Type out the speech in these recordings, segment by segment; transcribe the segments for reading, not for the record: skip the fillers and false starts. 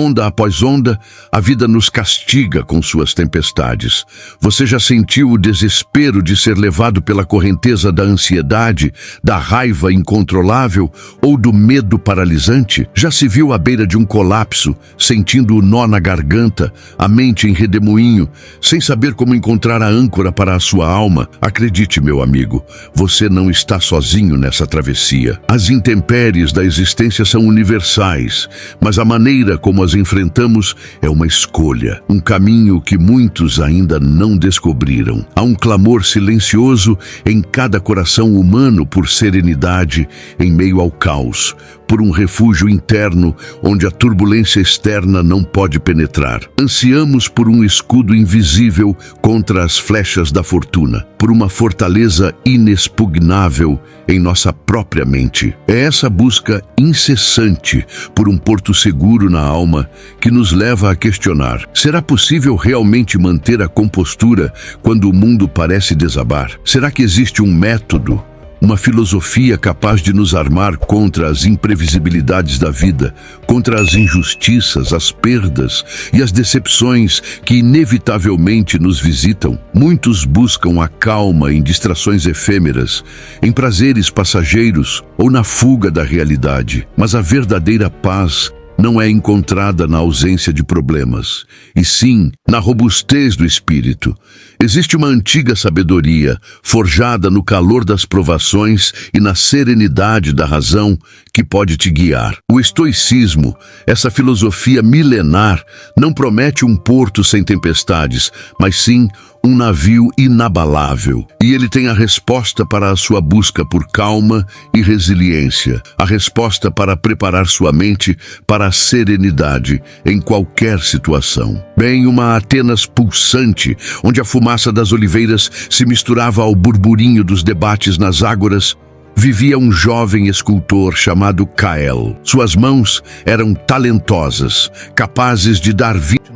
onda após onda, a vida nos castiga com suas tempestades. Você já sentiu o desespero de ser levado pela correnteza da ansiedade, da raiva incontrolável ou do medo paralisante? Já se viu à beira de um colapso, sentindo o nó na garganta, a mente em redemoinho, sem saber como encontrar a âncora para a sua alma? Acredite, meu amigo, você não está sozinho nessa travessia. As intempéries da existência são universais, mas a maneira como as enfrentamos é uma escolha, um caminho que muitos ainda não descobriram. Há um clamor silencioso em cada coração humano por serenidade em meio ao caos, por um refúgio interno onde a turbulência externa não pode penetrar. Ansiamos por um escudo invisível contra as flechas da fortuna, por uma fortaleza inexpugnável em nossa própria mente. É essa busca incessante por um porto seguro na alma que nos leva a questionar: será possível realmente manter a compostura quando o mundo parece desabar? Será que existe um método, uma filosofia capaz de nos armar contra as imprevisibilidades da vida, contra as injustiças, as perdas e as decepções que inevitavelmente nos visitam? Muitos buscam a calma em distrações efêmeras, em prazeres passageiros ou na fuga da realidade. Mas a verdadeira paz não é encontrada na ausência de problemas, e sim na robustez do espírito. Existe uma antiga sabedoria, forjada no calor das provações e na serenidade da razão, que pode te guiar. O estoicismo, essa filosofia milenar, não promete um porto sem tempestades, mas sim um navio inabalável. E ele tem a resposta para a sua busca por calma e resiliência, a resposta para preparar sua mente para a serenidade em qualquer situação. Bem, uma Atenas pulsante, onde a fumaça das oliveiras se misturava ao burburinho dos debates nas ágoras, vivia um jovem escultor chamado Cael. Suas mãos eram talentosas, capazes de dar vida.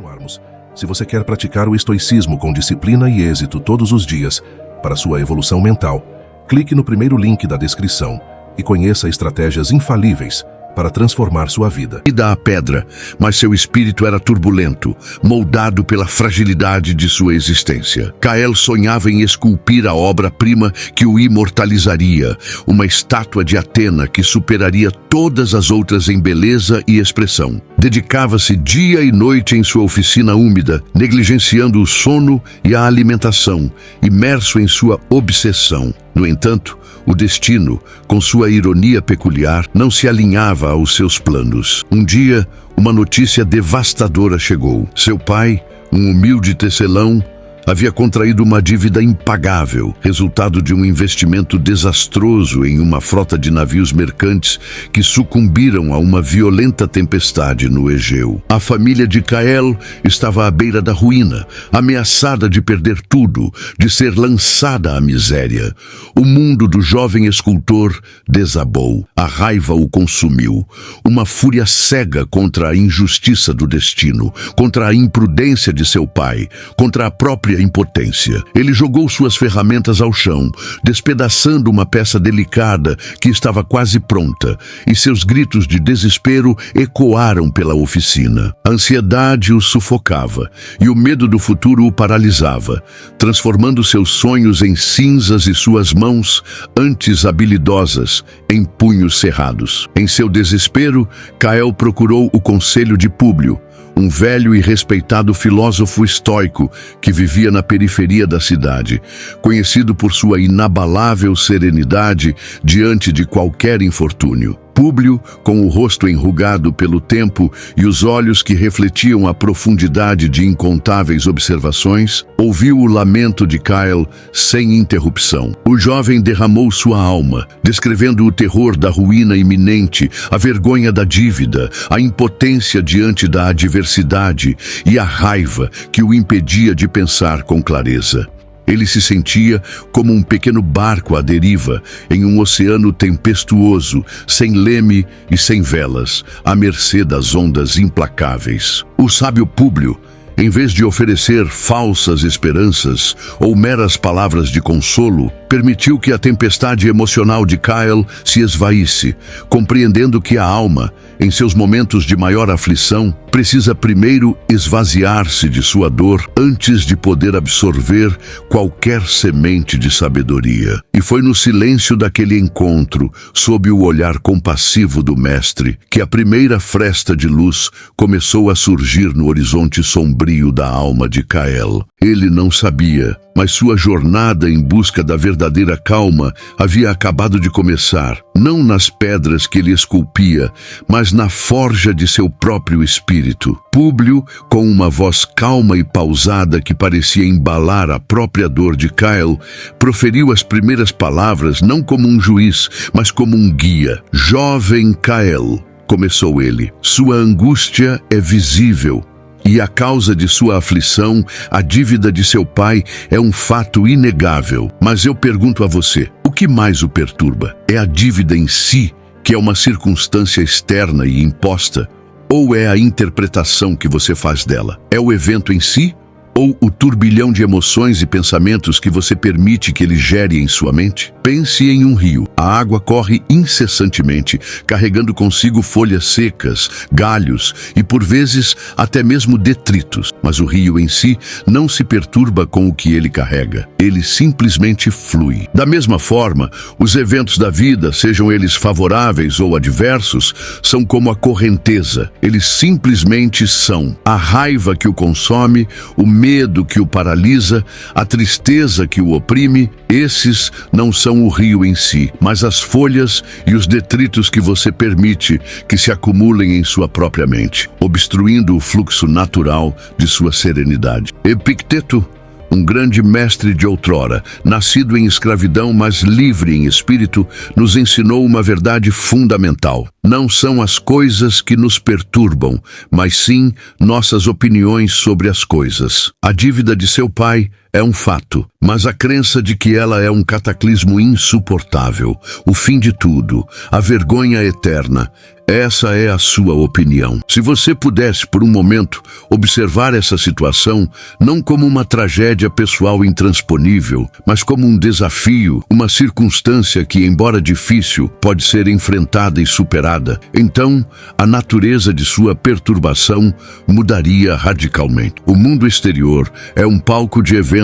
Se você quer praticar o estoicismo com disciplina e êxito todos os dias para sua evolução mental, clique no primeiro link da descrição e conheça estratégias infalíveis para transformar sua vida. Vida à pedra, mas seu espírito era turbulento, moldado pela fragilidade de sua existência. Cael sonhava em esculpir a obra-prima que o imortalizaria, uma estátua de Atena que superaria todas as outras em beleza e expressão. Dedicava-se dia e noite em sua oficina úmida, negligenciando o sono e a alimentação, imerso em sua obsessão. No entanto, o destino, com sua ironia peculiar, não se alinhava aos seus planos. Um dia, uma notícia devastadora chegou. Seu pai, um humilde tecelão, havia contraído uma dívida impagável, resultado de um investimento desastroso em uma frota de navios mercantes que sucumbiram a uma violenta tempestade no Egeu. A família de Cael estava à beira da ruína, ameaçada de perder tudo, de ser lançada à miséria. O mundo do jovem escultor desabou. A raiva o consumiu. Uma fúria cega contra a injustiça do destino, contra a imprudência de seu pai, contra a própria impotência. Ele jogou suas ferramentas ao chão, despedaçando uma peça delicada que estava quase pronta, e seus gritos de desespero ecoaram pela oficina. A ansiedade o sufocava, e o medo do futuro o paralisava, transformando seus sonhos em cinzas e suas mãos, antes habilidosas, em punhos cerrados. Em seu desespero, Cael procurou o conselho de Públio, um velho e respeitado filósofo estoico que vivia na periferia da cidade, conhecido por sua inabalável serenidade diante de qualquer infortúnio. Públio, com o rosto enrugado pelo tempo e os olhos que refletiam a profundidade de incontáveis observações, ouviu o lamento de Cael sem interrupção. O jovem derramou sua alma, descrevendo o terror da ruína iminente, a vergonha da dívida, a impotência diante da adversidade e a raiva que o impedia de pensar com clareza. Ele se sentia como um pequeno barco à deriva, em um oceano tempestuoso, sem leme e sem velas, à mercê das ondas implacáveis. O sábio Públio, em vez de oferecer falsas esperanças ou meras palavras de consolo, permitiu que a tempestade emocional de Kyle se esvaísse, compreendendo que a alma, em seus momentos de maior aflição, precisa primeiro esvaziar-se de sua dor antes de poder absorver qualquer semente de sabedoria. E foi no silêncio daquele encontro, sob o olhar compassivo do mestre, que a primeira fresta de luz começou a surgir no horizonte sombrio da alma de Kyle. Ele não sabia, mas sua jornada em busca da verdadeira calma havia acabado de começar, não nas pedras que ele esculpia, mas na forja de seu próprio espírito. Públio, com uma voz calma e pausada que parecia embalar a própria dor de Kyle, proferiu as primeiras palavras não como um juiz, mas como um guia. "Jovem Kyle", começou ele, "sua angústia é visível. E a causa de sua aflição, a dívida de seu pai, é um fato inegável. Mas eu pergunto a você, o que mais o perturba? É a dívida em si, que é uma circunstância externa e imposta? Ou é a interpretação que você faz dela? É o evento em si? Ou o turbilhão de emoções e pensamentos que você permite que ele gere em sua mente? Pense em um rio. A água corre incessantemente, carregando consigo folhas secas, galhos e, por vezes, até mesmo detritos. Mas o rio em si não se perturba com o que ele carrega. Ele simplesmente flui. Da mesma forma, os eventos da vida, sejam eles favoráveis ou adversos, são como a correnteza. Eles simplesmente são. A raiva que o consome, o medo que o paralisa, a tristeza que o oprime, esses não são o rio em si, mas as folhas e os detritos que você permite que se acumulem em sua própria mente, obstruindo o fluxo natural de sua serenidade. Epicteto, um grande mestre de outrora, nascido em escravidão, mas livre em espírito, nos ensinou uma verdade fundamental. Não são as coisas que nos perturbam, mas sim nossas opiniões sobre as coisas. A dívida de seu pai é um fato, mas a crença de que ela é um cataclismo insuportável, o fim de tudo, a vergonha eterna, essa é a sua opinião. Se você pudesse, por um momento, observar essa situação não como uma tragédia pessoal intransponível, mas como um desafio, uma circunstância que, embora difícil, pode ser enfrentada e superada, então a natureza de sua perturbação mudaria radicalmente. O mundo exterior é um palco de eventos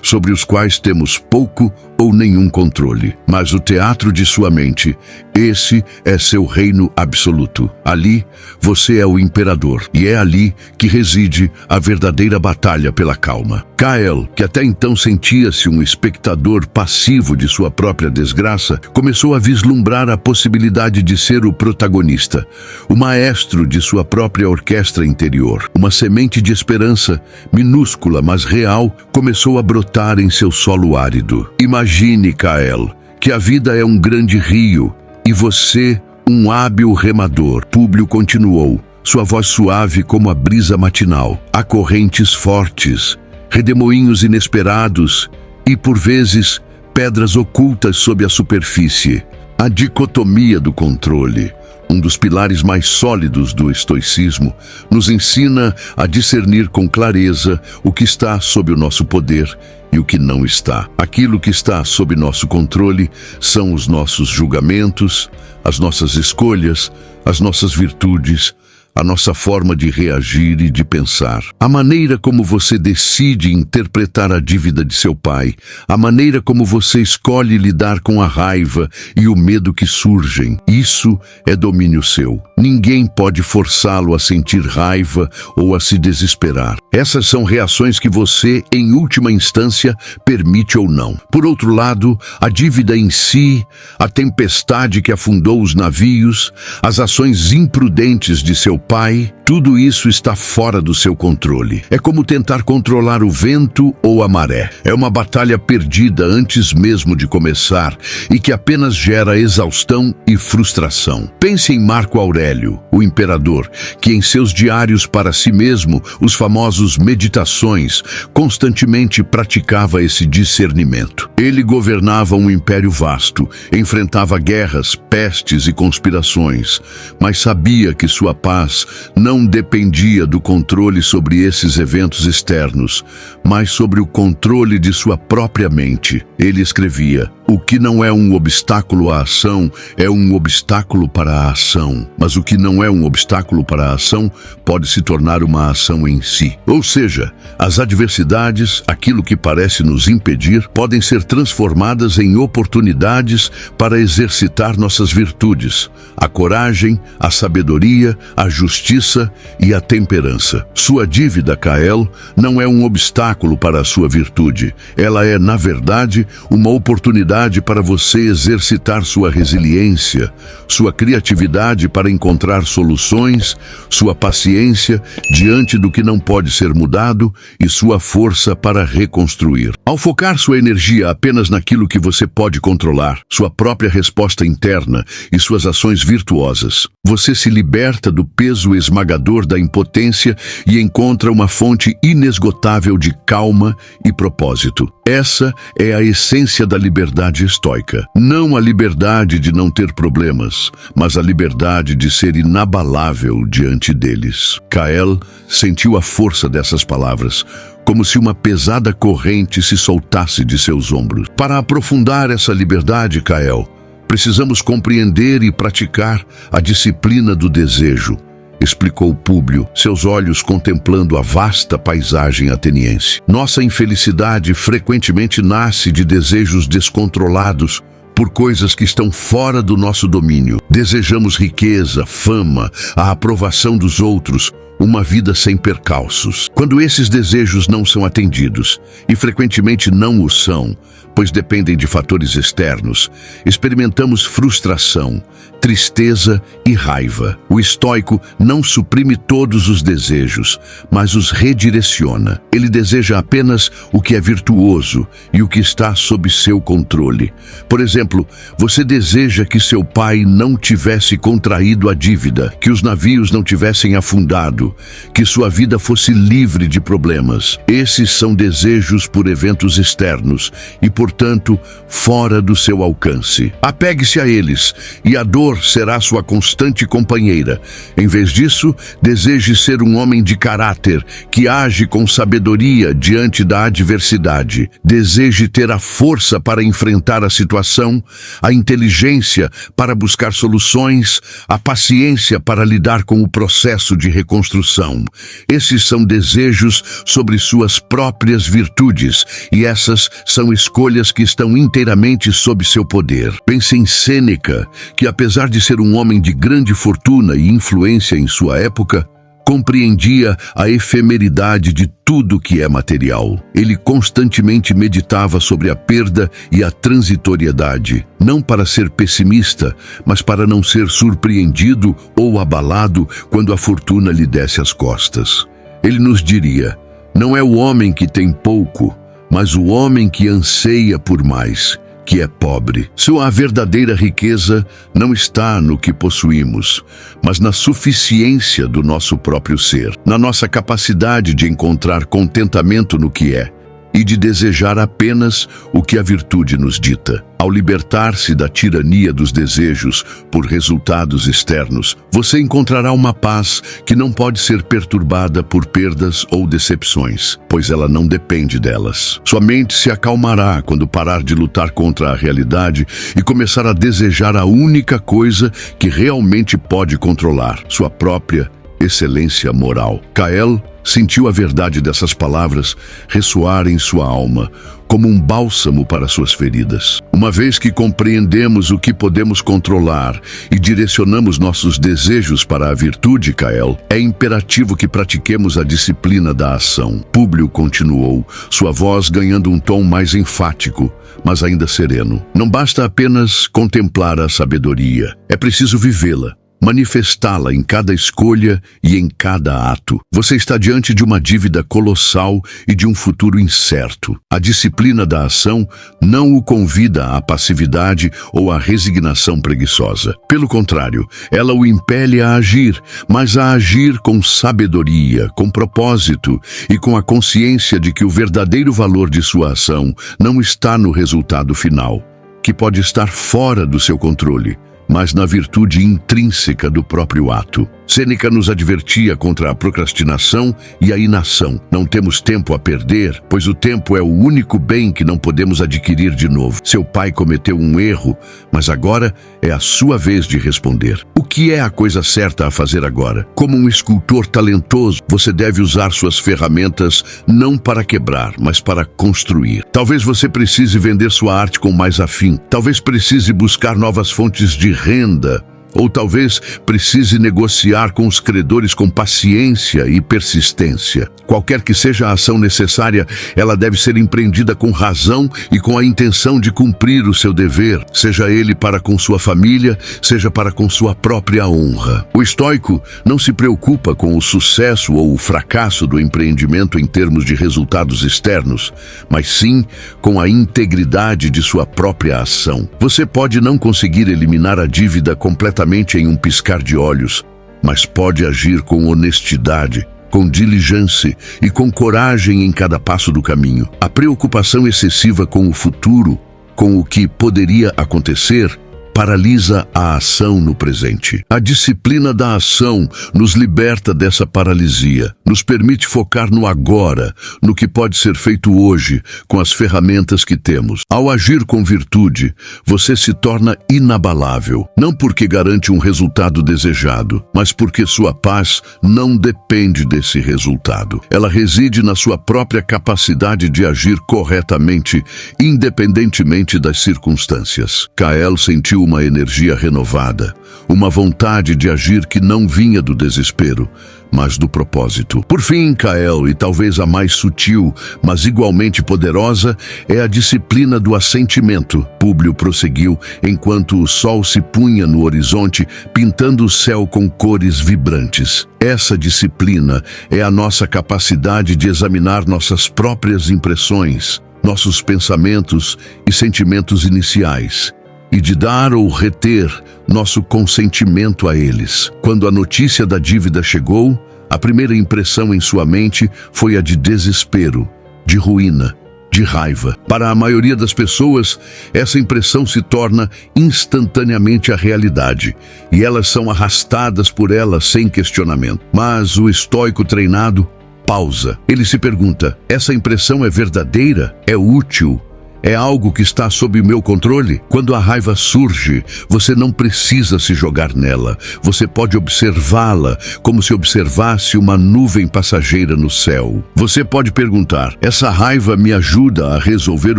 sobre os quais temos pouco ou nenhum controle, mas o teatro de sua mente, esse é seu reino absoluto. Ali, você é o imperador, e é ali que reside a verdadeira batalha pela calma. Kyle, que até então sentia-se um espectador passivo de sua própria desgraça, começou a vislumbrar a possibilidade de ser o protagonista, o maestro de sua própria orquestra interior. Uma semente de esperança, minúscula mas real, começou a brotar em seu solo árido. Imagine, Kyle, que a vida é um grande rio e você, um hábil remador. Públio continuou, sua voz suave como a brisa matinal. Há correntes fortes, redemoinhos inesperados e, por vezes, pedras ocultas sob a superfície. A dicotomia do controle, um dos pilares mais sólidos do estoicismo, nos ensina a discernir com clareza o que está sob o nosso poder e o que não está. Aquilo que está sob nosso controle são os nossos julgamentos, as nossas escolhas, as nossas virtudes, a nossa forma de reagir e de pensar. A maneira como você decide interpretar a dívida de seu pai, a maneira como você escolhe lidar com a raiva e o medo que surgem, isso é domínio seu. Ninguém pode forçá-lo a sentir raiva ou a se desesperar. Essas são reações que você, em última instância, permite ou não. Por outro lado, a dívida em si, a tempestade que afundou os navios, as ações imprudentes de seu pai, tudo isso está fora do seu controle. É como tentar controlar o vento ou a maré. É uma batalha perdida antes mesmo de começar e que apenas gera exaustão e frustração. Pense em Marco Aurélio, o imperador, que em seus diários para si mesmo, os famosos meditações, constantemente praticava esse discernimento. Ele governava um império vasto, enfrentava guerras, pestes e conspirações, mas sabia que sua paz paz não dependia do controle sobre esses eventos externos, mas sobre o controle de sua própria mente. Ele escrevia: o que não é um obstáculo à ação é um obstáculo para a ação, mas o que não é um obstáculo para a ação pode se tornar uma ação em si. Ou seja, as adversidades, aquilo que parece nos impedir, podem ser transformadas em oportunidades para exercitar nossas virtudes: a coragem, a sabedoria, a justiça e a temperança. Sua dívida, Kael, não é um obstáculo para a sua virtude. Ela é, na verdade, uma oportunidade para você exercitar sua resiliência, sua criatividade para encontrar soluções, sua paciência diante do que não pode ser mudado e sua força para reconstruir. Ao focar sua energia apenas naquilo que você pode controlar, sua própria resposta interna e suas ações virtuosas, você se liberta do peso esmagador da impotência e encontra uma fonte inesgotável de calma e propósito. Essa é a essência da liberdade estoica. Não a liberdade de não ter problemas, mas a liberdade de ser inabalável diante deles. Kael sentiu a força dessas palavras, como se uma pesada corrente se soltasse de seus ombros. Para aprofundar essa liberdade, Kael, precisamos compreender e praticar a disciplina do desejo, explicou Públio, seus olhos contemplando a vasta paisagem ateniense. Nossa infelicidade frequentemente nasce de desejos descontrolados por coisas que estão fora do nosso domínio. Desejamos riqueza, fama, a aprovação dos outros, uma vida sem percalços. Quando esses desejos não são atendidos, e frequentemente não o são, pois dependem de fatores externos, experimentamos frustração, tristeza e raiva. O estoico não suprime todos os desejos, mas os redireciona. Ele deseja apenas o que é virtuoso e o que está sob seu controle. Por exemplo, você deseja que seu pai não tivesse contraído a dívida, que os navios não tivessem afundado, que sua vida fosse livre de problemas. Esses são desejos por eventos externos e, portanto, fora do seu alcance. Apegue-se a eles e a dor será sua constante companheira. Em vez disso, deseje ser um homem de caráter que age com sabedoria diante da adversidade. Deseje ter a força para enfrentar a situação, a inteligência para buscar soluções, a paciência para lidar com o processo de reconstrução. Esses são desejos sobre suas próprias virtudes, e essas são escolhas que estão inteiramente sob seu poder. Pense em Sêneca, que apesar de ser um homem de grande fortuna e influência em sua época, compreendia a efemeridade de tudo que é material. Ele constantemente meditava sobre a perda e a transitoriedade, não para ser pessimista, mas para não ser surpreendido ou abalado quando a fortuna lhe desse as costas. Ele nos diria: não é o homem que tem pouco, mas o homem que anseia por mais, que é pobre. Sua verdadeira riqueza não está no que possuímos, mas na suficiência do nosso próprio ser, na nossa capacidade de encontrar contentamento no que é e de desejar apenas o que a virtude nos dita. Ao libertar-se da tirania dos desejos por resultados externos, você encontrará uma paz que não pode ser perturbada por perdas ou decepções, pois ela não depende delas. Sua mente se acalmará quando parar de lutar contra a realidade e começar a desejar a única coisa que realmente pode controlar: sua própria excelência moral. Kael sentiu a verdade dessas palavras ressoar em sua alma, como um bálsamo para suas feridas. Uma vez que compreendemos o que podemos controlar e direcionamos nossos desejos para a virtude, Kael, é imperativo que pratiquemos a disciplina da ação. Públio continuou, sua voz ganhando um tom mais enfático, mas ainda sereno. Não basta apenas contemplar a sabedoria, é preciso vivê-la, manifestá-la em cada escolha e em cada ato. Você está diante de uma dívida colossal e de um futuro incerto. A disciplina da ação não o convida à passividade ou à resignação preguiçosa. Pelo contrário, ela o impele a agir, mas a agir com sabedoria, com propósito e com a consciência de que o verdadeiro valor de sua ação não está no resultado final, que pode estar fora do seu controle, mas na virtude intrínseca do próprio ato. Sêneca nos advertia contra a procrastinação e a inação. Não temos tempo a perder, pois o tempo é o único bem que não podemos adquirir de novo. Seu pai cometeu um erro, mas agora é a sua vez de responder. O que é a coisa certa a fazer agora? Como um escultor talentoso, você deve usar suas ferramentas não para quebrar, mas para construir. Talvez você precise vender sua arte com mais afinco. Talvez precise buscar novas fontes de renda. Ou talvez precise negociar com os credores com paciência e persistência. Qualquer que seja a ação necessária, ela deve ser empreendida com razão e com a intenção de cumprir o seu dever, seja ele para com sua família, seja para com sua própria honra. O estoico não se preocupa com o sucesso ou o fracasso do empreendimento em termos de resultados externos, mas sim com a integridade de sua própria ação. Você pode não conseguir eliminar a dívida completamente em um piscar de olhos, mas pode agir com honestidade, com diligência e com coragem em cada passo do caminho. A preocupação excessiva com o futuro, com o que poderia acontecer, paralisa a ação no presente. A disciplina da ação nos liberta dessa paralisia, nos permite focar no agora, no que pode ser feito hoje, com as ferramentas que temos. Ao agir com virtude, você se torna inabalável, não porque garante um resultado desejado, mas porque sua paz não depende desse resultado. Ela reside na sua própria capacidade de agir corretamente, independentemente das circunstâncias. Kael sentiu uma energia renovada, uma vontade de agir que não vinha do desespero, mas do propósito. Por fim, Kael, e talvez a mais sutil, mas igualmente poderosa, é a disciplina do assentimento. Públio prosseguiu, enquanto o sol se punha no horizonte, pintando o céu com cores vibrantes. Essa disciplina é a nossa capacidade de examinar nossas próprias impressões, nossos pensamentos e sentimentos iniciais, e de dar ou reter nosso consentimento a eles. Quando a notícia da dívida chegou, a primeira impressão em sua mente foi a de desespero, de ruína, de raiva. Para a maioria das pessoas, essa impressão se torna instantaneamente a realidade, e elas são arrastadas por ela sem questionamento. Mas o estoico treinado pausa. Ele se pergunta: essa impressão é verdadeira? É útil? É algo que está sob meu controle? Quando a raiva surge, você não precisa se jogar nela. Você pode observá-la como se observasse uma nuvem passageira no céu. Você pode perguntar: essa raiva me ajuda a resolver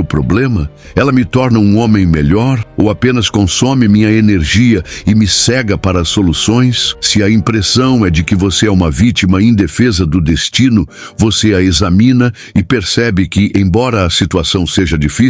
o problema? Ela me torna um homem melhor? Ou apenas consome minha energia e me cega para as soluções? Se a impressão é de que você é uma vítima indefesa do destino, você a examina e percebe que, embora a situação seja difícil,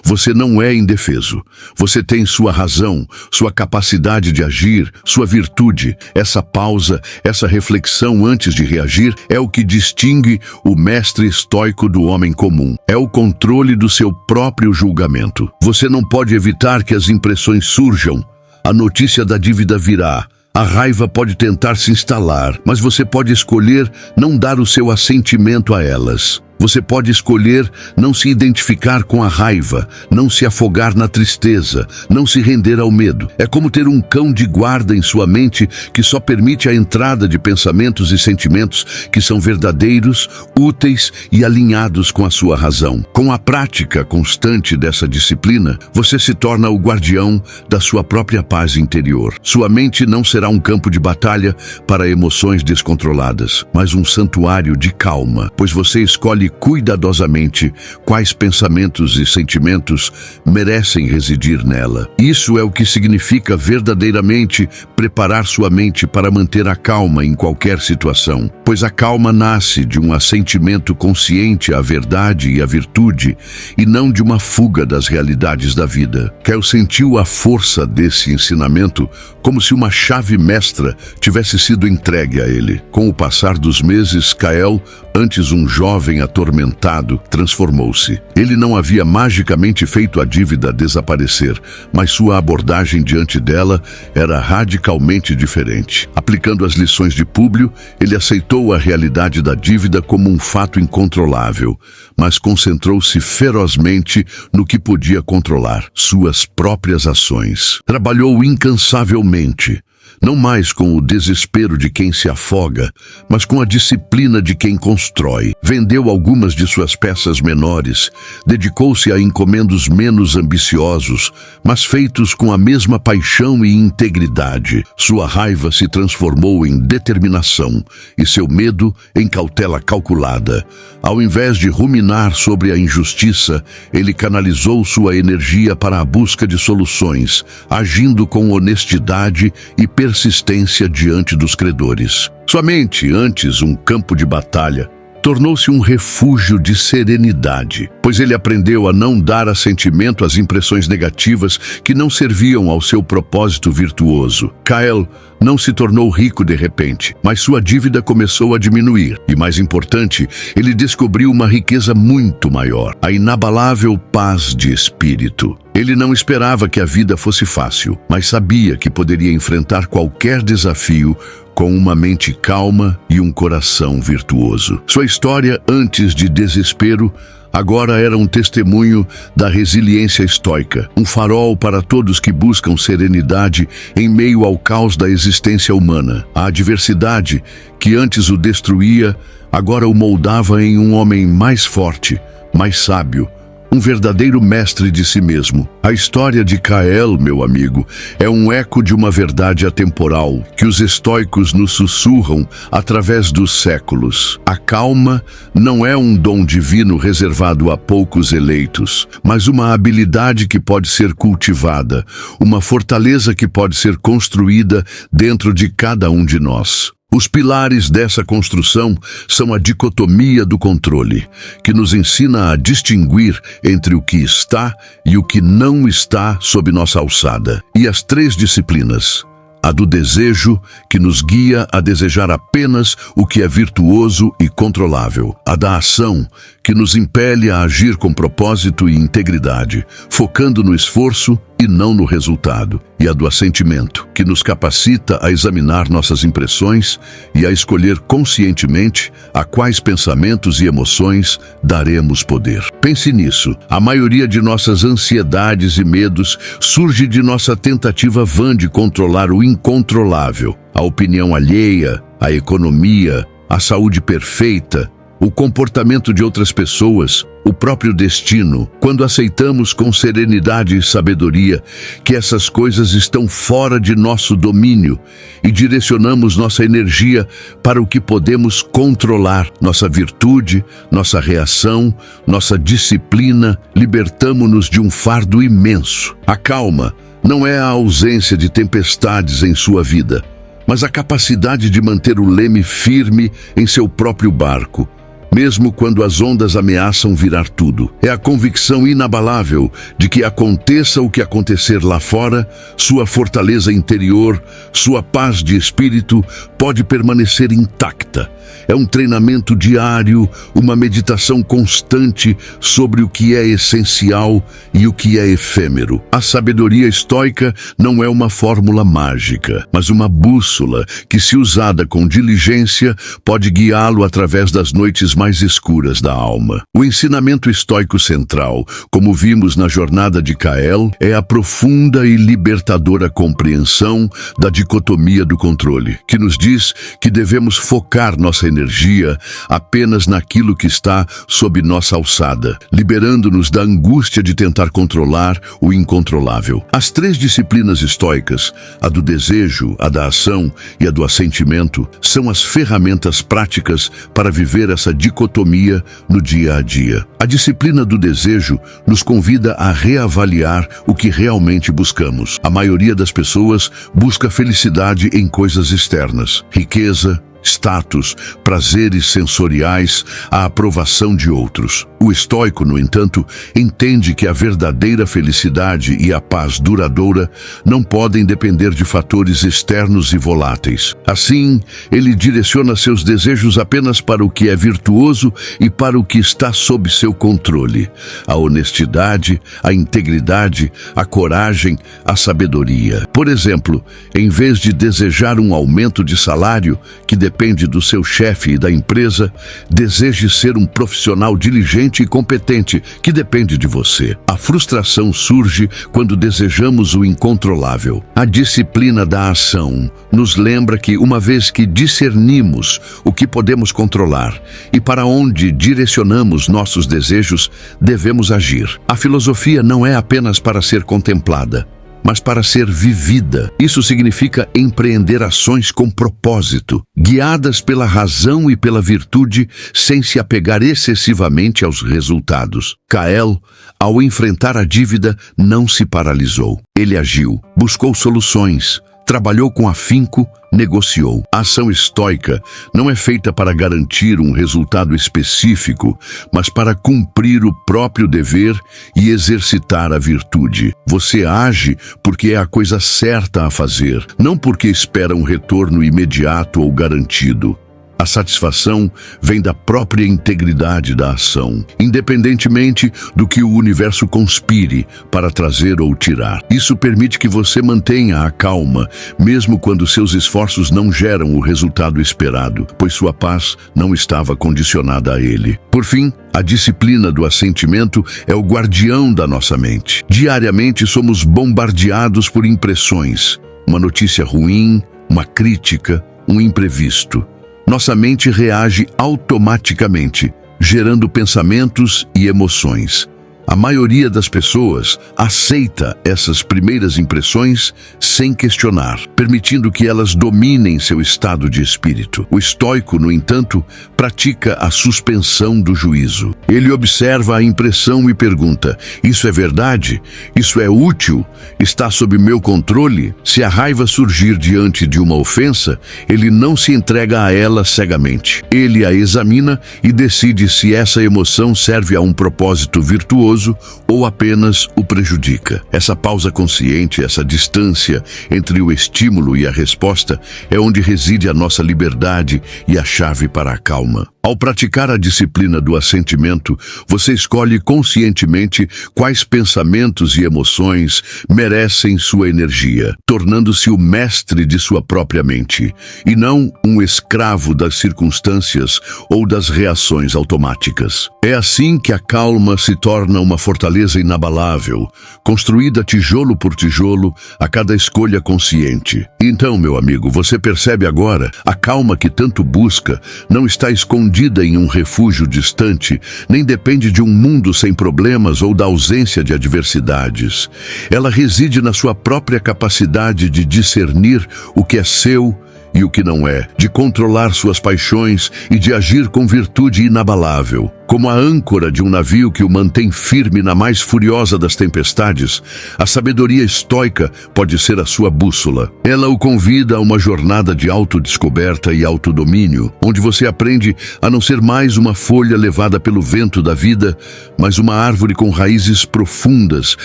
você não é indefeso. Você tem sua razão, sua capacidade de agir, sua virtude. Essa pausa, essa reflexão antes de reagir é o que distingue o mestre estoico do homem comum. É o controle do seu próprio julgamento. Você não pode evitar que as impressões surjam. A notícia da dívida virá. A raiva pode tentar se instalar, mas você pode escolher não dar o seu assentimento a elas. Você pode escolher não se identificar com a raiva, não se afogar na tristeza, não se render ao medo. É como ter um cão de guarda em sua mente que só permite a entrada de pensamentos e sentimentos que são verdadeiros, úteis e alinhados com a sua razão. Com a prática constante dessa disciplina, você se torna o guardião da sua própria paz interior. Sua mente não será um campo de batalha para emoções descontroladas, mas um santuário de calma, pois você escolhe cuidadosamente quais pensamentos e sentimentos merecem residir nela. Isso é o que significa verdadeiramente preparar sua mente para manter a calma em qualquer situação, pois a calma nasce de um assentimento consciente à verdade e à virtude, e não de uma fuga das realidades da vida. Kael sentiu a força desse ensinamento como se uma chave mestra tivesse sido entregue a ele. Com o passar dos meses, Kael, antes um jovem atormentado, transformou-se. Ele não havia magicamente feito a dívida desaparecer, mas sua abordagem diante dela era radicalmente diferente. Aplicando as lições de Públio, ele aceitou a realidade da dívida como um fato incontrolável, mas concentrou-se ferozmente no que podia controlar: suas próprias ações. Trabalhou incansavelmente, não mais com o desespero de quem se afoga, mas com a disciplina de quem constrói. Vendeu algumas de suas peças menores, dedicou-se a encomendos menos ambiciosos, mas feitos com a mesma paixão e integridade. Sua raiva se transformou em determinação e seu medo em cautela calculada. Ao invés de ruminar sobre a injustiça, ele canalizou sua energia para a busca de soluções, agindo com honestidade e persistência diante dos credores. Somente antes um campo de batalha, tornou-se um refúgio de serenidade, pois ele aprendeu a não dar assentimento às impressões negativas que não serviam ao seu propósito virtuoso. Kael não se tornou rico de repente, mas sua dívida começou a diminuir. E mais importante, ele descobriu uma riqueza muito maior, a inabalável paz de espírito. Ele não esperava que a vida fosse fácil, mas sabia que poderia enfrentar qualquer desafio com uma mente calma e um coração virtuoso. Sua história antes de desespero agora era um testemunho da resiliência estoica, um farol para todos que buscam serenidade em meio ao caos da existência humana. A adversidade que antes o destruía, agora o moldava em um homem mais forte, mais sábio, um verdadeiro mestre de si mesmo. A história de Kael, meu amigo, é um eco de uma verdade atemporal que os estoicos nos sussurram através dos séculos. A calma não é um dom divino reservado a poucos eleitos, mas uma habilidade que pode ser cultivada, uma fortaleza que pode ser construída dentro de cada um de nós. Os pilares dessa construção são a dicotomia do controle, que nos ensina a distinguir entre o que está e o que não está sob nossa alçada, e as 3 disciplinas. A do desejo, que nos guia a desejar apenas o que é virtuoso e controlável. A da ação, que nos impele a agir com propósito e integridade, focando no esforço e não no resultado. E a do assentimento, que nos capacita a examinar nossas impressões e a escolher conscientemente a quais pensamentos e emoções daremos poder. Pense nisso. A maioria de nossas ansiedades e medos surge de nossa tentativa vã de controlar o incontrolável. A opinião alheia, a economia, a saúde perfeita, o comportamento de outras pessoas, o próprio destino. Quando aceitamos com serenidade e sabedoria que essas coisas estão fora de nosso domínio e direcionamos nossa energia para o que podemos controlar, nossa virtude, nossa reação, nossa disciplina, libertamo-nos de um fardo imenso. A calma não é a ausência de tempestades em sua vida, mas a capacidade de manter o leme firme em seu próprio barco, mesmo quando as ondas ameaçam virar tudo. É a convicção inabalável de que aconteça o que acontecer lá fora, sua fortaleza interior, sua paz de espírito pode permanecer intacta. É um treinamento diário, uma meditação constante sobre o que é essencial e o que é efêmero. A sabedoria estoica não é uma fórmula mágica, mas uma bússola que, se usada com diligência, pode guiá-lo através das noites mais escuras da alma. O ensinamento estoico central, como vimos na jornada de Kael, é a profunda e libertadora compreensão da dicotomia do controle, que nos diz que devemos focar nossa energia apenas naquilo que está sob nossa alçada, liberando-nos da angústia de tentar controlar o incontrolável. As 3 disciplinas estoicas, a do desejo, a da ação e a do assentimento, são as ferramentas práticas para viver essa dicotomia no dia a dia. A disciplina do desejo nos convida a reavaliar o que realmente buscamos. A maioria das pessoas busca felicidade em coisas externas, riqueza, status, prazeres sensoriais, a aprovação de outros. O estoico, no entanto, entende que a verdadeira felicidade e a paz duradoura não podem depender de fatores externos e voláteis. Assim, ele direciona seus desejos apenas para o que é virtuoso e para o que está sob seu controle. A honestidade, a integridade, a coragem, a sabedoria. Por exemplo, em vez de desejar um aumento de salário que depende do seu chefe e da empresa, deseje ser um profissional diligente eficiente e competente que depende de você. A frustração surge quando desejamos o incontrolável. A disciplina da ação nos lembra que, uma vez que discernimos o que podemos controlar e para onde direcionamos nossos desejos, devemos agir. A filosofia não é apenas para ser contemplada, mas para ser vivida. Isso significa empreender ações com propósito, guiadas pela razão e pela virtude, sem se apegar excessivamente aos resultados. Kael, ao enfrentar a dívida, não se paralisou. Ele agiu, buscou soluções, trabalhou com afinco, negociou. A ação estoica não é feita para garantir um resultado específico, mas para cumprir o próprio dever e exercitar a virtude. Você age porque é a coisa certa a fazer, não porque espera um retorno imediato ou garantido. A satisfação vem da própria integridade da ação, independentemente do que o universo conspire para trazer ou tirar. Isso permite que você mantenha a calma, mesmo quando seus esforços não geram o resultado esperado, pois sua paz não estava condicionada a ele. Por fim, a disciplina do assentimento é o guardião da nossa mente. Diariamente somos bombardeados por impressões, uma notícia ruim, uma crítica, um imprevisto. Nossa mente reage automaticamente, gerando pensamentos e emoções. A maioria das pessoas aceita essas primeiras impressões sem questionar, permitindo que elas dominem seu estado de espírito. O estoico, no entanto, pratica a suspensão do juízo. Ele observa a impressão e pergunta: isso é verdade? Isso é útil? Está sob meu controle? Se a raiva surgir diante de uma ofensa, ele não se entrega a ela cegamente. Ele a examina e decide se essa emoção serve a um propósito virtuoso ou apenas o prejudica. Essa pausa consciente, essa distância entre o estímulo e a resposta é onde reside a nossa liberdade e a chave para a calma. Ao praticar a disciplina do assentimento, você escolhe conscientemente quais pensamentos e emoções merecem sua energia, tornando-se o mestre de sua própria mente, e não um escravo das circunstâncias ou das reações automáticas. É assim que a calma se torna uma fortaleza inabalável, construída tijolo por tijolo a cada escolha consciente. Então, meu amigo, você percebe agora, a calma que tanto busca não está escondida em um refúgio distante, nem depende de um mundo sem problemas ou da ausência de adversidades. Ela reside na sua própria capacidade de discernir o que é seu e o que não é, de controlar suas paixões e de agir com virtude inabalável. Como a âncora de um navio que o mantém firme na mais furiosa das tempestades, a sabedoria estoica pode ser a sua bússola. Ela o convida a uma jornada de autodescoberta e autodomínio, onde você aprende a não ser mais uma folha levada pelo vento da vida, mas uma árvore com raízes profundas,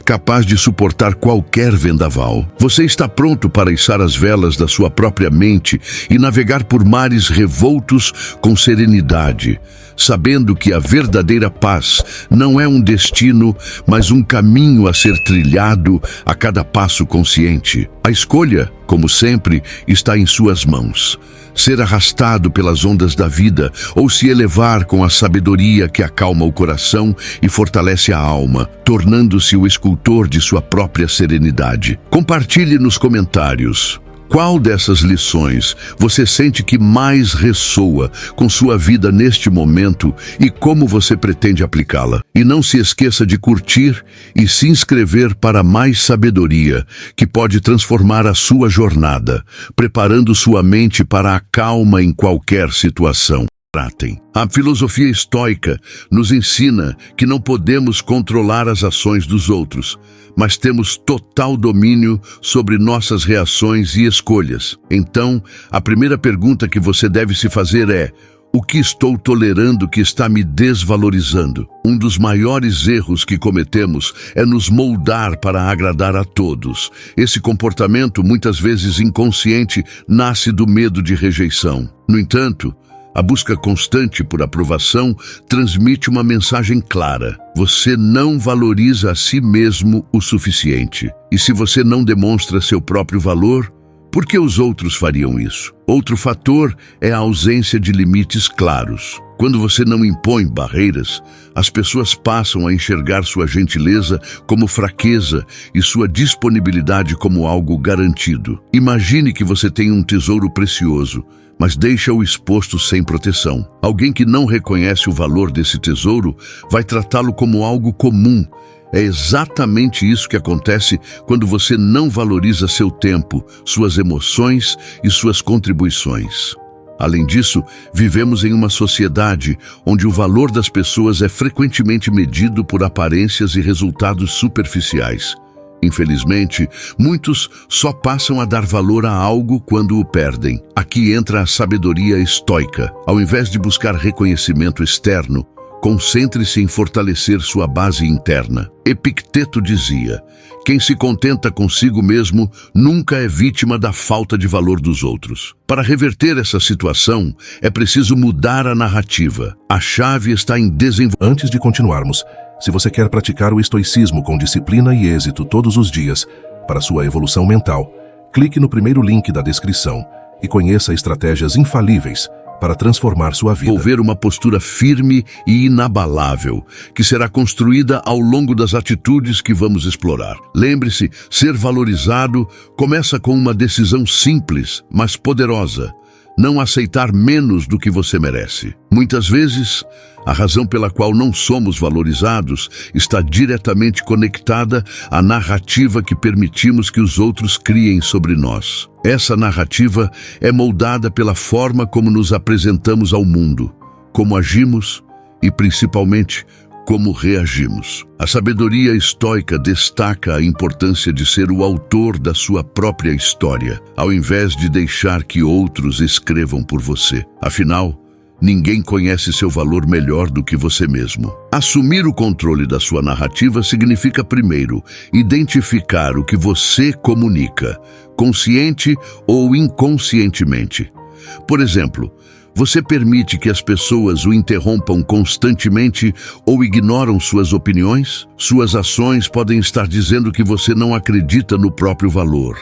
capaz de suportar qualquer vendaval. Você está pronto para içar as velas da sua própria mente e navegar por mares revoltos com serenidade, sabendo que a verdadeira paz não é um destino, mas um caminho a ser trilhado a cada passo consciente. A escolha, como sempre, está em suas mãos. Ser arrastado pelas ondas da vida ou se elevar com a sabedoria que acalma o coração e fortalece a alma, tornando-se o escultor de sua própria serenidade. Compartilhe nos comentários. Qual dessas lições você sente que mais ressoa com sua vida neste momento e como você pretende aplicá-la? E não se esqueça de curtir e se inscrever para mais sabedoria, que pode transformar a sua jornada, preparando sua mente para a calma em qualquer situação. A filosofia estoica nos ensina que não podemos controlar as ações dos outros, mas temos total domínio sobre nossas reações e escolhas. Então, a primeira pergunta que você deve se fazer é: o que estou tolerando que está me desvalorizando? Um dos maiores erros que cometemos é nos moldar para agradar a todos. Esse comportamento, muitas vezes inconsciente, nasce do medo de rejeição. No entanto, a busca constante por aprovação transmite uma mensagem clara: você não valoriza a si mesmo o suficiente. E se você não demonstra seu próprio valor, por que os outros fariam isso? Outro fator é a ausência de limites claros. Quando você não impõe barreiras, as pessoas passam a enxergar sua gentileza como fraqueza e sua disponibilidade como algo garantido. Imagine que você tem um tesouro precioso, mas deixa-o exposto sem proteção. Alguém que não reconhece o valor desse tesouro vai tratá-lo como algo comum. É exatamente isso que acontece quando você não valoriza seu tempo, suas emoções e suas contribuições. Além disso, vivemos em uma sociedade onde o valor das pessoas é frequentemente medido por aparências e resultados superficiais. Infelizmente, muitos só passam a dar valor a algo quando o perdem. Aqui entra a sabedoria estoica. Ao invés de buscar reconhecimento externo, concentre-se em fortalecer sua base interna. Epicteto dizia: quem se contenta consigo mesmo nunca é vítima da falta de valor dos outros. Para reverter essa situação, é preciso mudar a narrativa. A chave está em desenvolver. Antes de continuarmos, se você quer praticar o estoicismo com disciplina e êxito todos os dias para sua evolução mental, clique no primeiro link da descrição e conheça estratégias infalíveis para transformar sua vida. Desenvolver uma postura firme e inabalável, que será construída ao longo das atitudes que vamos explorar. Lembre-se, ser valorizado começa com uma decisão simples, mas poderosa: não aceitar menos do que você merece. Muitas vezes, a razão pela qual não somos valorizados está diretamente conectada à narrativa que permitimos que os outros criem sobre nós. Essa narrativa é moldada pela forma como nos apresentamos ao mundo, como agimos e, principalmente, como reagimos. A sabedoria estoica destaca a importância de ser o autor da sua própria história, ao invés de deixar que outros escrevam por você. Afinal, ninguém conhece seu valor melhor do que você mesmo. Assumir o controle da sua narrativa significa, primeiro, identificar o que você comunica, consciente ou inconscientemente. Por exemplo, você permite que as pessoas o interrompam constantemente ou ignoram suas opiniões? Suas ações podem estar dizendo que você não acredita no próprio valor.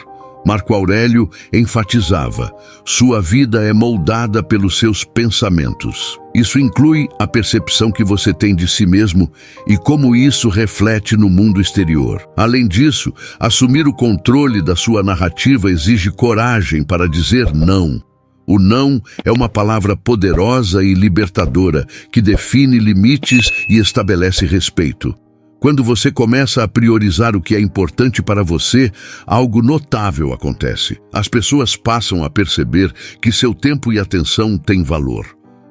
Marco Aurélio enfatizava: sua vida é moldada pelos seus pensamentos. Isso inclui a percepção que você tem de si mesmo e como isso reflete no mundo exterior. Além disso, assumir o controle da sua narrativa exige coragem para dizer não. O não é uma palavra poderosa e libertadora que define limites e estabelece respeito. Quando você começa a priorizar o que é importante para você, algo notável acontece. As pessoas passam a perceber que seu tempo e atenção têm valor.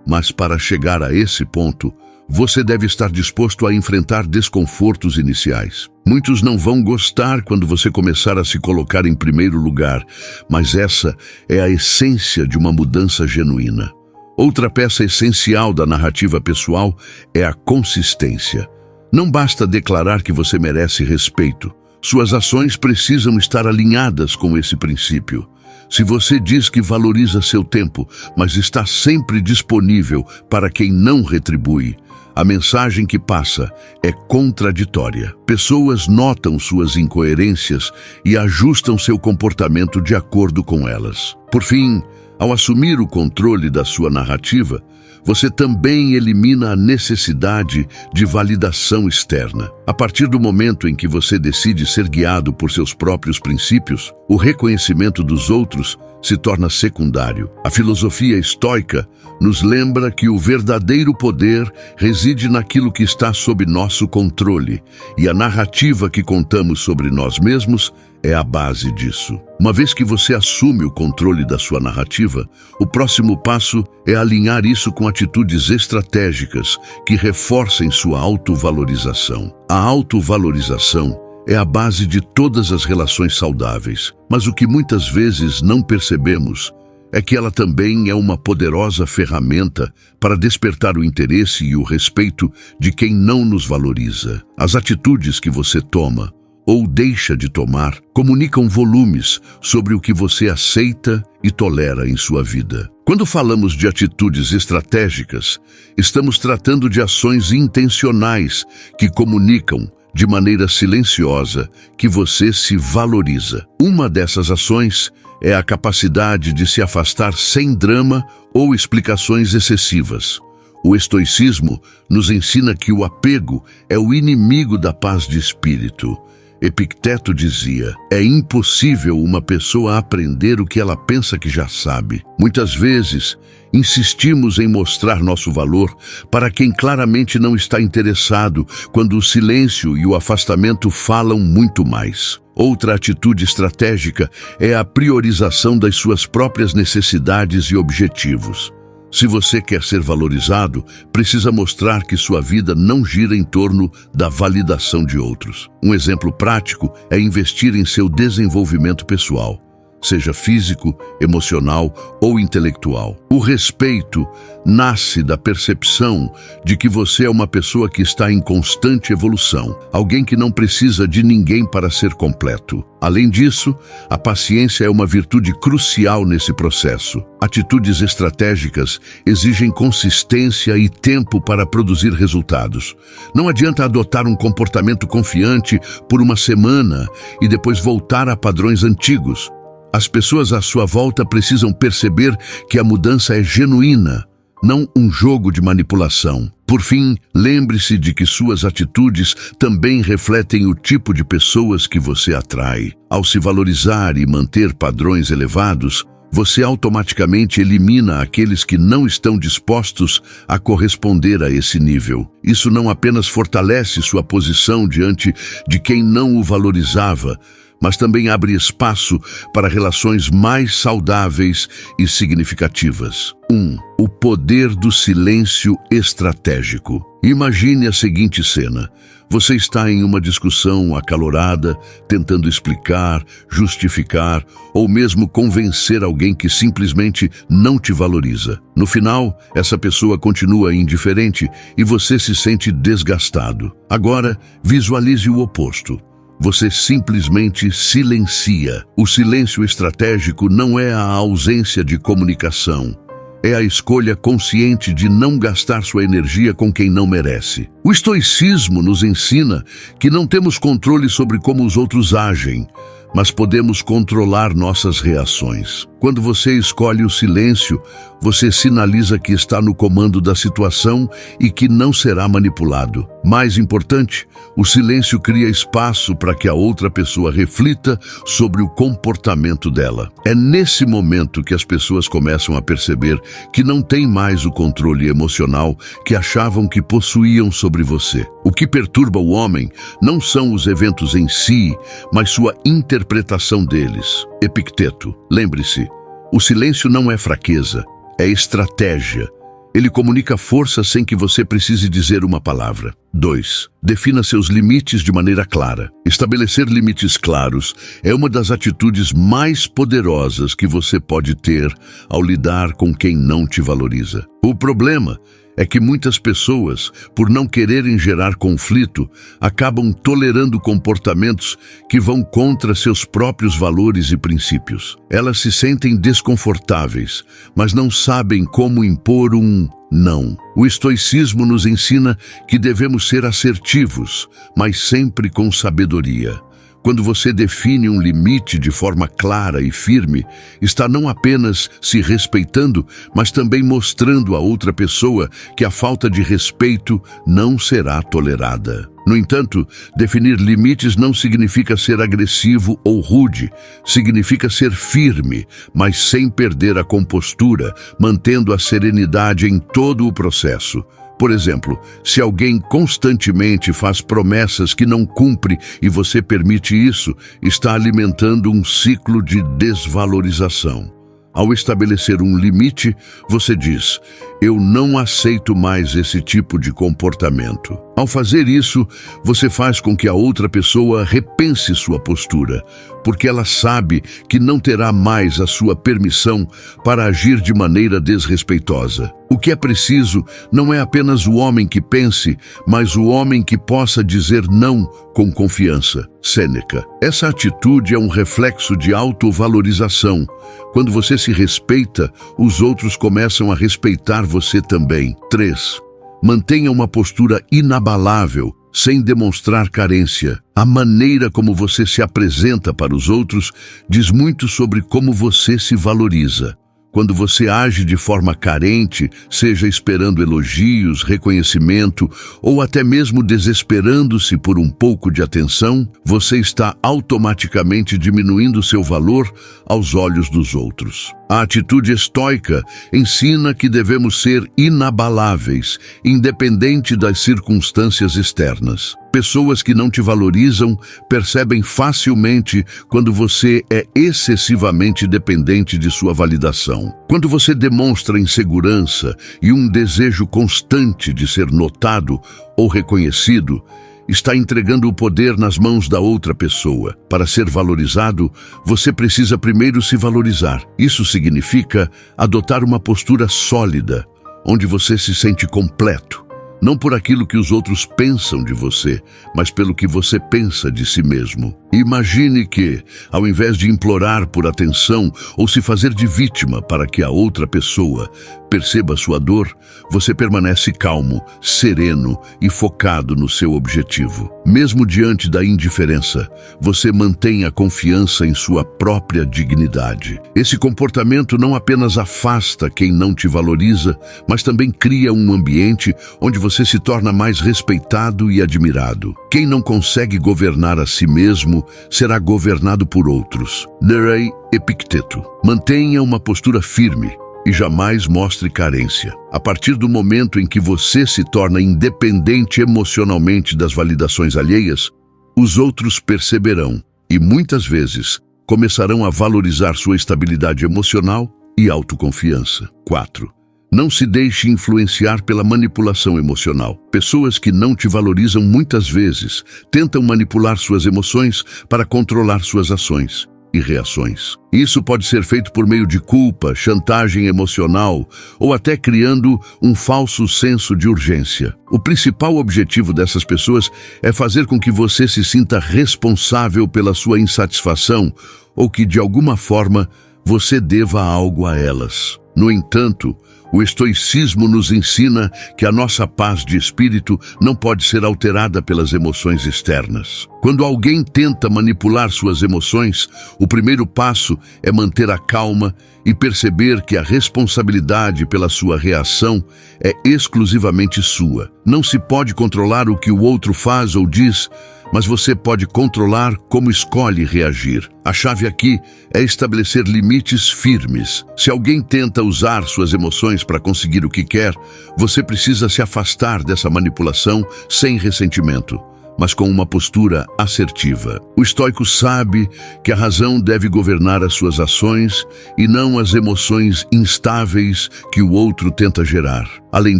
Mas para chegar a esse ponto, você deve estar disposto a enfrentar desconfortos iniciais. Muitos não vão gostar quando você começar a se colocar em primeiro lugar, mas essa é a essência de uma mudança genuína. Outra peça essencial da narrativa pessoal é a consistência. Não basta declarar que você merece respeito. Suas ações precisam estar alinhadas com esse princípio. Se você diz que valoriza seu tempo, mas está sempre disponível para quem não retribui, a mensagem que passa é contraditória. Pessoas notam suas incoerências e ajustam seu comportamento de acordo com elas. Por fim, ao assumir o controle da sua narrativa, você também elimina a necessidade de validação externa. A partir do momento em que você decide ser guiado por seus próprios princípios, o reconhecimento dos outros se torna secundário. A filosofia estoica nos lembra que o verdadeiro poder reside naquilo que está sob nosso controle, e a narrativa que contamos sobre nós mesmos é a base disso. Uma vez que você assume o controle da sua narrativa, o próximo passo é alinhar isso com atitudes estratégicas que reforcem sua autovalorização. A autovalorização é a base de todas as relações saudáveis, mas o que muitas vezes não percebemos é que ela também é uma poderosa ferramenta para despertar o interesse e o respeito de quem não nos valoriza. As atitudes que você toma ou deixa de tomar comunicam volumes sobre o que você aceita e tolera em sua vida. Quando falamos de atitudes estratégicas, estamos tratando de ações intencionais que comunicam de maneira silenciosa que você se valoriza. Uma dessas ações é a capacidade de se afastar sem drama ou explicações excessivas. O estoicismo nos ensina que o apego é o inimigo da paz de espírito. Epicteto dizia: é impossível uma pessoa aprender o que ela pensa que já sabe. Muitas vezes, insistimos em mostrar nosso valor para quem claramente não está interessado, quando o silêncio e o afastamento falam muito mais. Outra atitude estratégica é a priorização das suas próprias necessidades e objetivos. Se você quer ser valorizado, precisa mostrar que sua vida não gira em torno da validação de outros. Um exemplo prático é investir em seu desenvolvimento pessoal, seja físico, emocional ou intelectual. O respeito nasce da percepção de que você é uma pessoa que está em constante evolução, alguém que não precisa de ninguém para ser completo. Além disso, a paciência é uma virtude crucial nesse processo. Atitudes estratégicas exigem consistência e tempo para produzir resultados. Não adianta adotar um comportamento confiante por uma semana e depois voltar a padrões antigos. As pessoas à sua volta precisam perceber que a mudança é genuína, não um jogo de manipulação. Por fim, lembre-se de que suas atitudes também refletem o tipo de pessoas que você atrai. Ao se valorizar e manter padrões elevados, você automaticamente elimina aqueles que não estão dispostos a corresponder a esse nível. Isso não apenas fortalece sua posição diante de quem não o valorizava, mas também abre espaço para relações mais saudáveis e significativas. 1. O poder do silêncio estratégico. Imagine a seguinte cena. Você está em uma discussão acalorada, tentando explicar, justificar ou mesmo convencer alguém que simplesmente não te valoriza. No final, essa pessoa continua indiferente e você se sente desgastado. Agora, visualize o oposto. Você simplesmente silencia. O silêncio estratégico não é a ausência de comunicação. É a escolha consciente de não gastar sua energia com quem não merece. O estoicismo nos ensina que não temos controle sobre como os outros agem, mas podemos controlar nossas reações. Quando você escolhe o silêncio, você sinaliza que está no comando da situação e que não será manipulado. Mais importante, o silêncio cria espaço para que a outra pessoa reflita sobre o comportamento dela. É nesse momento que as pessoas começam a perceber que não têm mais o controle emocional que achavam que possuíam sobre você. O que perturba o homem não são os eventos em si, mas sua interpretação deles. Epicteto, lembre-se, o silêncio não é fraqueza, é estratégia. Ele comunica força sem que você precise dizer uma palavra. 2. Defina seus limites de maneira clara. Estabelecer limites claros é uma das atitudes mais poderosas que você pode ter ao lidar com quem não te valoriza. O problema é que muitas pessoas, por não quererem gerar conflito, acabam tolerando comportamentos que vão contra seus próprios valores e princípios. Elas se sentem desconfortáveis, mas não sabem como impor um não. O estoicismo nos ensina que devemos ser assertivos, mas sempre com sabedoria. Quando você define um limite de forma clara e firme, está não apenas se respeitando, mas também mostrando a outra pessoa que a falta de respeito não será tolerada. No entanto, definir limites não significa ser agressivo ou rude. Significa ser firme, mas sem perder a compostura, mantendo a serenidade em todo o processo. Por exemplo, se alguém constantemente faz promessas que não cumpre e você permite isso, está alimentando um ciclo de desvalorização. Ao estabelecer um limite, você diz: eu não aceito mais esse tipo de comportamento. Ao fazer isso, você faz com que a outra pessoa repense sua postura, porque ela sabe que não terá mais a sua permissão para agir de maneira desrespeitosa. O que é preciso não é apenas o homem que pense, mas o homem que possa dizer não com confiança. Sêneca. Essa atitude é um reflexo de autovalorização. Quando você se respeita, os outros começam a respeitar você também. 3. Mantenha uma postura inabalável, sem demonstrar carência. A maneira como você se apresenta para os outros diz muito sobre como você se valoriza. quando você age de forma carente, seja esperando elogios, reconhecimento ou até mesmo desesperando-se por um pouco de atenção, você está automaticamente diminuindo seu valor aos olhos dos outros. A atitude estoica ensina que devemos ser inabaláveis, independente das circunstâncias externas. Pessoas que não te valorizam percebem facilmente quando você é excessivamente dependente de sua validação. Quando você demonstra insegurança e um desejo constante de ser notado ou reconhecido, está entregando o poder nas mãos da outra pessoa. Para ser valorizado, você precisa primeiro se valorizar. Isso significa adotar uma postura sólida, onde você se sente completo. Não por aquilo que os outros pensam de você, mas pelo que você pensa de si mesmo. Imagine que, ao invés de implorar por atenção ou se fazer de vítima para que a outra pessoa perceba sua dor, você permanece calmo, sereno e focado no seu objetivo. Mesmo diante da indiferença, você mantém a confiança em sua própria dignidade. Esse comportamento não apenas afasta quem não te valoriza, mas também cria um ambiente onde você se torna mais respeitado e admirado. Quem não consegue governar a si mesmo será governado por outros. Nerei Epicteto. Mantenha uma postura firme e jamais mostre carência. A partir do momento em que você se torna independente emocionalmente das validações alheias, os outros perceberão e, muitas vezes, começarão a valorizar sua estabilidade emocional e autoconfiança. 4. Não se deixe influenciar pela manipulação emocional. Pessoas que não te valorizam muitas vezes tentam manipular suas emoções para controlar suas ações e reações. Isso pode ser feito por meio de culpa, chantagem emocional ou até criando um falso senso de urgência. O principal objetivo dessas pessoas é fazer com que você se sinta responsável pela sua insatisfação ou que, de alguma forma, você deva algo a elas. No entanto, o estoicismo nos ensina que a nossa paz de espírito não pode ser alterada pelas emoções externas. Quando alguém tenta manipular suas emoções, o primeiro passo é manter a calma e perceber que a responsabilidade pela sua reação é exclusivamente sua. Não se pode controlar o que o outro faz ou diz, mas você pode controlar como escolhe reagir. A chave aqui é estabelecer limites firmes. Se alguém tenta usar suas emoções para conseguir o que quer, você precisa se afastar dessa manipulação sem ressentimento, mas com uma postura assertiva. O estoico sabe que a razão deve governar as suas ações e não as emoções instáveis que o outro tenta gerar. Além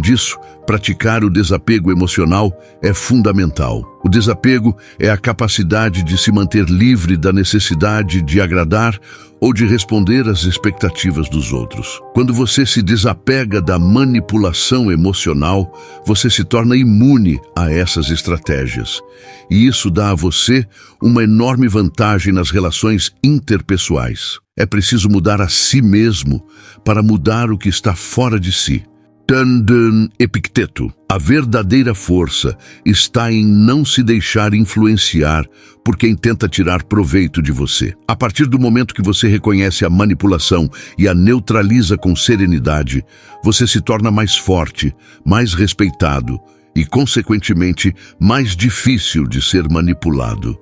disso, praticar o desapego emocional é fundamental. O desapego é a capacidade de se manter livre da necessidade de agradar ou de responder às expectativas dos outros. Quando você se desapega da manipulação emocional, você se torna imune a essas estratégias. E isso dá a você uma enorme vantagem nas relações interpessoais. É preciso mudar a si mesmo para mudar o que está fora de si. Tandem Epicteto. A verdadeira força está em não se deixar influenciar por quem tenta tirar proveito de você. A partir do momento que você reconhece a manipulação e a neutraliza com serenidade, você se torna mais forte, mais respeitado e, consequentemente, mais difícil de ser manipulado.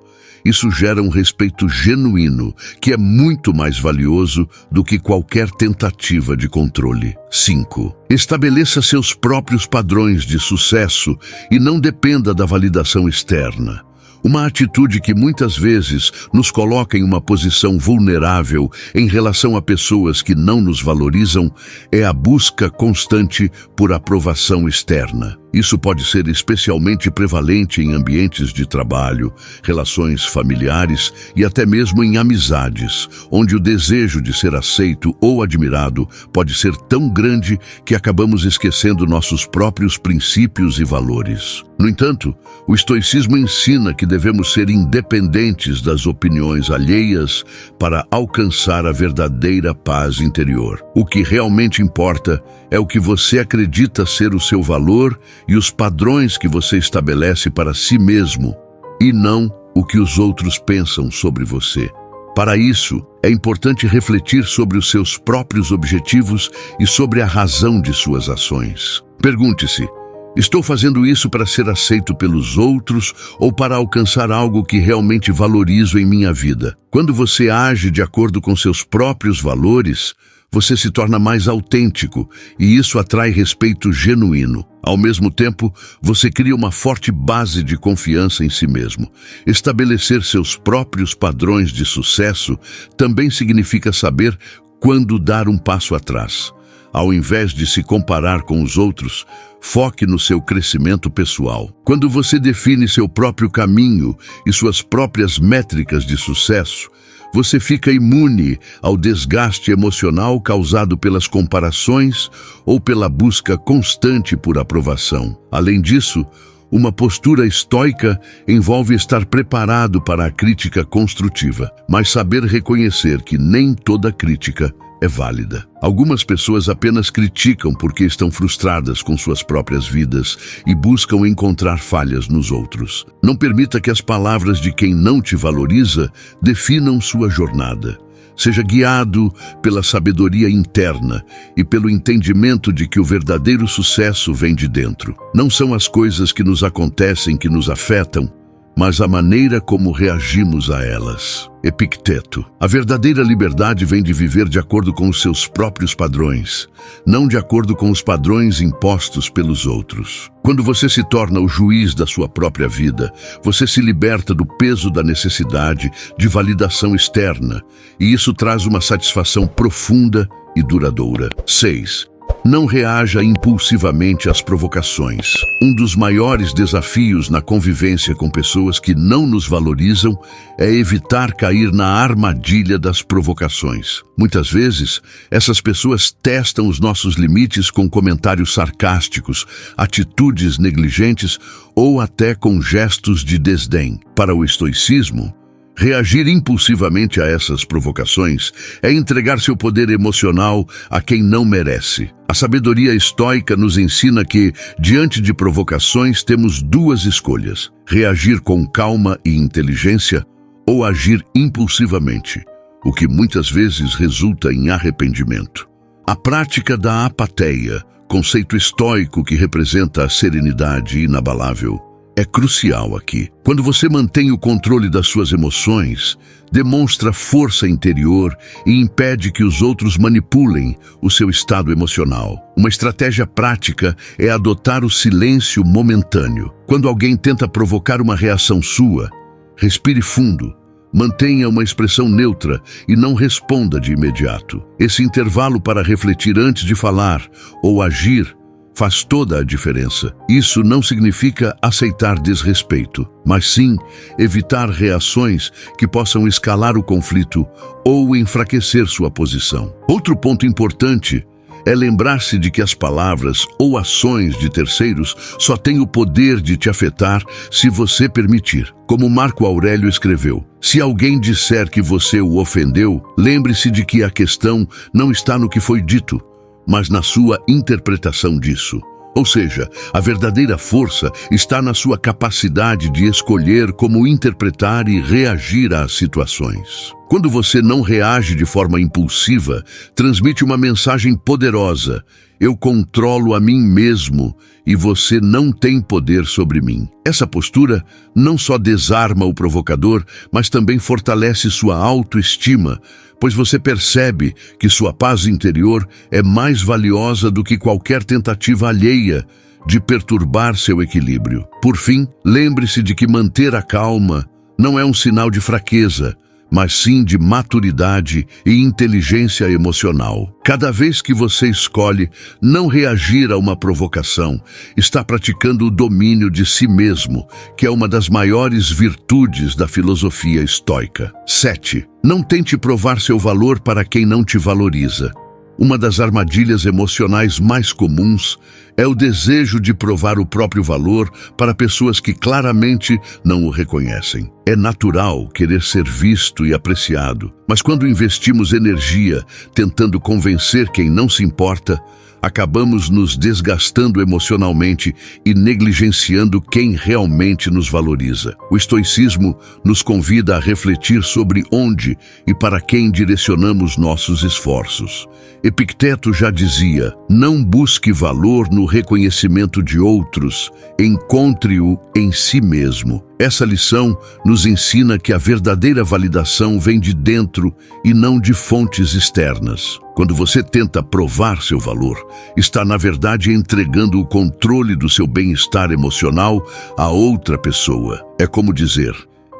Isso gera um respeito genuíno, que é muito mais valioso do que qualquer tentativa de controle. 5. Estabeleça seus próprios padrões de sucesso e não dependa da validação externa. Uma atitude que muitas vezes nos coloca em uma posição vulnerável em relação a pessoas que não nos valorizam é a busca constante por aprovação externa. Isso pode ser especialmente prevalente em ambientes de trabalho, relações familiares e até mesmo em amizades, onde o desejo de ser aceito ou admirado pode ser tão grande que acabamos esquecendo nossos próprios princípios e valores. No entanto, o estoicismo ensina que devemos ser independentes das opiniões alheias para alcançar a verdadeira paz interior. O que realmente importa é o que você acredita ser o seu valor e os padrões que você estabelece para si mesmo, e não o que os outros pensam sobre você. Para isso, é importante refletir sobre os seus próprios objetivos e sobre a razão de suas ações. Pergunte-se: estou fazendo isso para ser aceito pelos outros ou para alcançar algo que realmente valorizo em minha vida? Quando você age de acordo com seus próprios valores, você se torna mais autêntico e isso atrai respeito genuíno. Ao mesmo tempo, você cria uma forte base de confiança em si mesmo. Estabelecer seus próprios padrões de sucesso também significa saber quando dar um passo atrás. Ao invés de se comparar com os outros, foque no seu crescimento pessoal. Quando você define seu próprio caminho e suas próprias métricas de sucesso, você fica imune ao desgaste emocional causado pelas comparações ou pela busca constante por aprovação. Além disso, uma postura estoica envolve estar preparado para a crítica construtiva, mas saber reconhecer que nem toda crítica é válida. Algumas pessoas apenas criticam porque estão frustradas com suas próprias vidas e buscam encontrar falhas nos outros. Não permita que as palavras de quem não te valoriza definam sua jornada. Seja guiado pela sabedoria interna e pelo entendimento de que o verdadeiro sucesso vem de dentro. Não são as coisas que nos acontecem que nos afetam, mas a maneira como reagimos a elas. Epicteto. A verdadeira liberdade vem de viver de acordo com os seus próprios padrões, não de acordo com os padrões impostos pelos outros. Quando você se torna o juiz da sua própria vida, você se liberta do peso da necessidade de validação externa, e isso traz uma satisfação profunda e duradoura. 6. Não reaja impulsivamente às provocações. Um dos maiores desafios na convivência com pessoas que não nos valorizam é evitar cair na armadilha das provocações. Muitas vezes, essas pessoas testam os nossos limites com comentários sarcásticos, atitudes negligentes ou até com gestos de desdém. Para o estoicismo, reagir impulsivamente a essas provocações é entregar seu poder emocional a quem não merece. A sabedoria estoica nos ensina que, diante de provocações, temos duas escolhas: reagir com calma e inteligência ou agir impulsivamente, o que muitas vezes resulta em arrependimento. A prática da apateia, conceito estoico que representa a serenidade inabalável, é crucial aqui. Quando você mantém o controle das suas emoções, demonstra força interior e impede que os outros manipulem o seu estado emocional. Uma estratégia prática é adotar o silêncio momentâneo. Quando alguém tenta provocar uma reação sua, respire fundo, mantenha uma expressão neutra e não responda de imediato. Esse intervalo para refletir antes de falar ou agir faz toda a diferença. Isso não significa aceitar desrespeito, mas sim evitar reações que possam escalar o conflito ou enfraquecer sua posição. Outro ponto importante é lembrar-se de que as palavras ou ações de terceiros só têm o poder de te afetar se você permitir. Como Marco Aurélio escreveu: se alguém disser que você o ofendeu, lembre-se de que a questão não está no que foi dito, mas na sua interpretação disso. Ou seja, a verdadeira força está na sua capacidade de escolher como interpretar e reagir às situações. Quando você não reage de forma impulsiva, transmite uma mensagem poderosa: eu controlo a mim mesmo e você não tem poder sobre mim. Essa postura não só desarma o provocador, mas também fortalece sua autoestima, pois você percebe que sua paz interior é mais valiosa do que qualquer tentativa alheia de perturbar seu equilíbrio. Por fim, lembre-se de que manter a calma não é um sinal de fraqueza, mas sim de maturidade e inteligência emocional. Cada vez que você escolhe não reagir a uma provocação, está praticando o domínio de si mesmo, que é uma das maiores virtudes da filosofia estoica. 7. Não tente provar seu valor para quem não te valoriza. Uma das armadilhas emocionais mais comuns é o desejo de provar o próprio valor para pessoas que claramente não o reconhecem. É natural querer ser visto e apreciado, mas quando investimos energia tentando convencer quem não se importa, acabamos nos desgastando emocionalmente e negligenciando quem realmente nos valoriza. O estoicismo nos convida a refletir sobre onde e para quem direcionamos nossos esforços. Epicteto já dizia: não busque valor no reconhecimento de outros, encontre-o em si mesmo. Essa lição nos ensina que a verdadeira validação vem de dentro e não de fontes externas. Quando você tenta provar seu valor, está na verdade entregando o controle do seu bem-estar emocional a outra pessoa. É como dizer: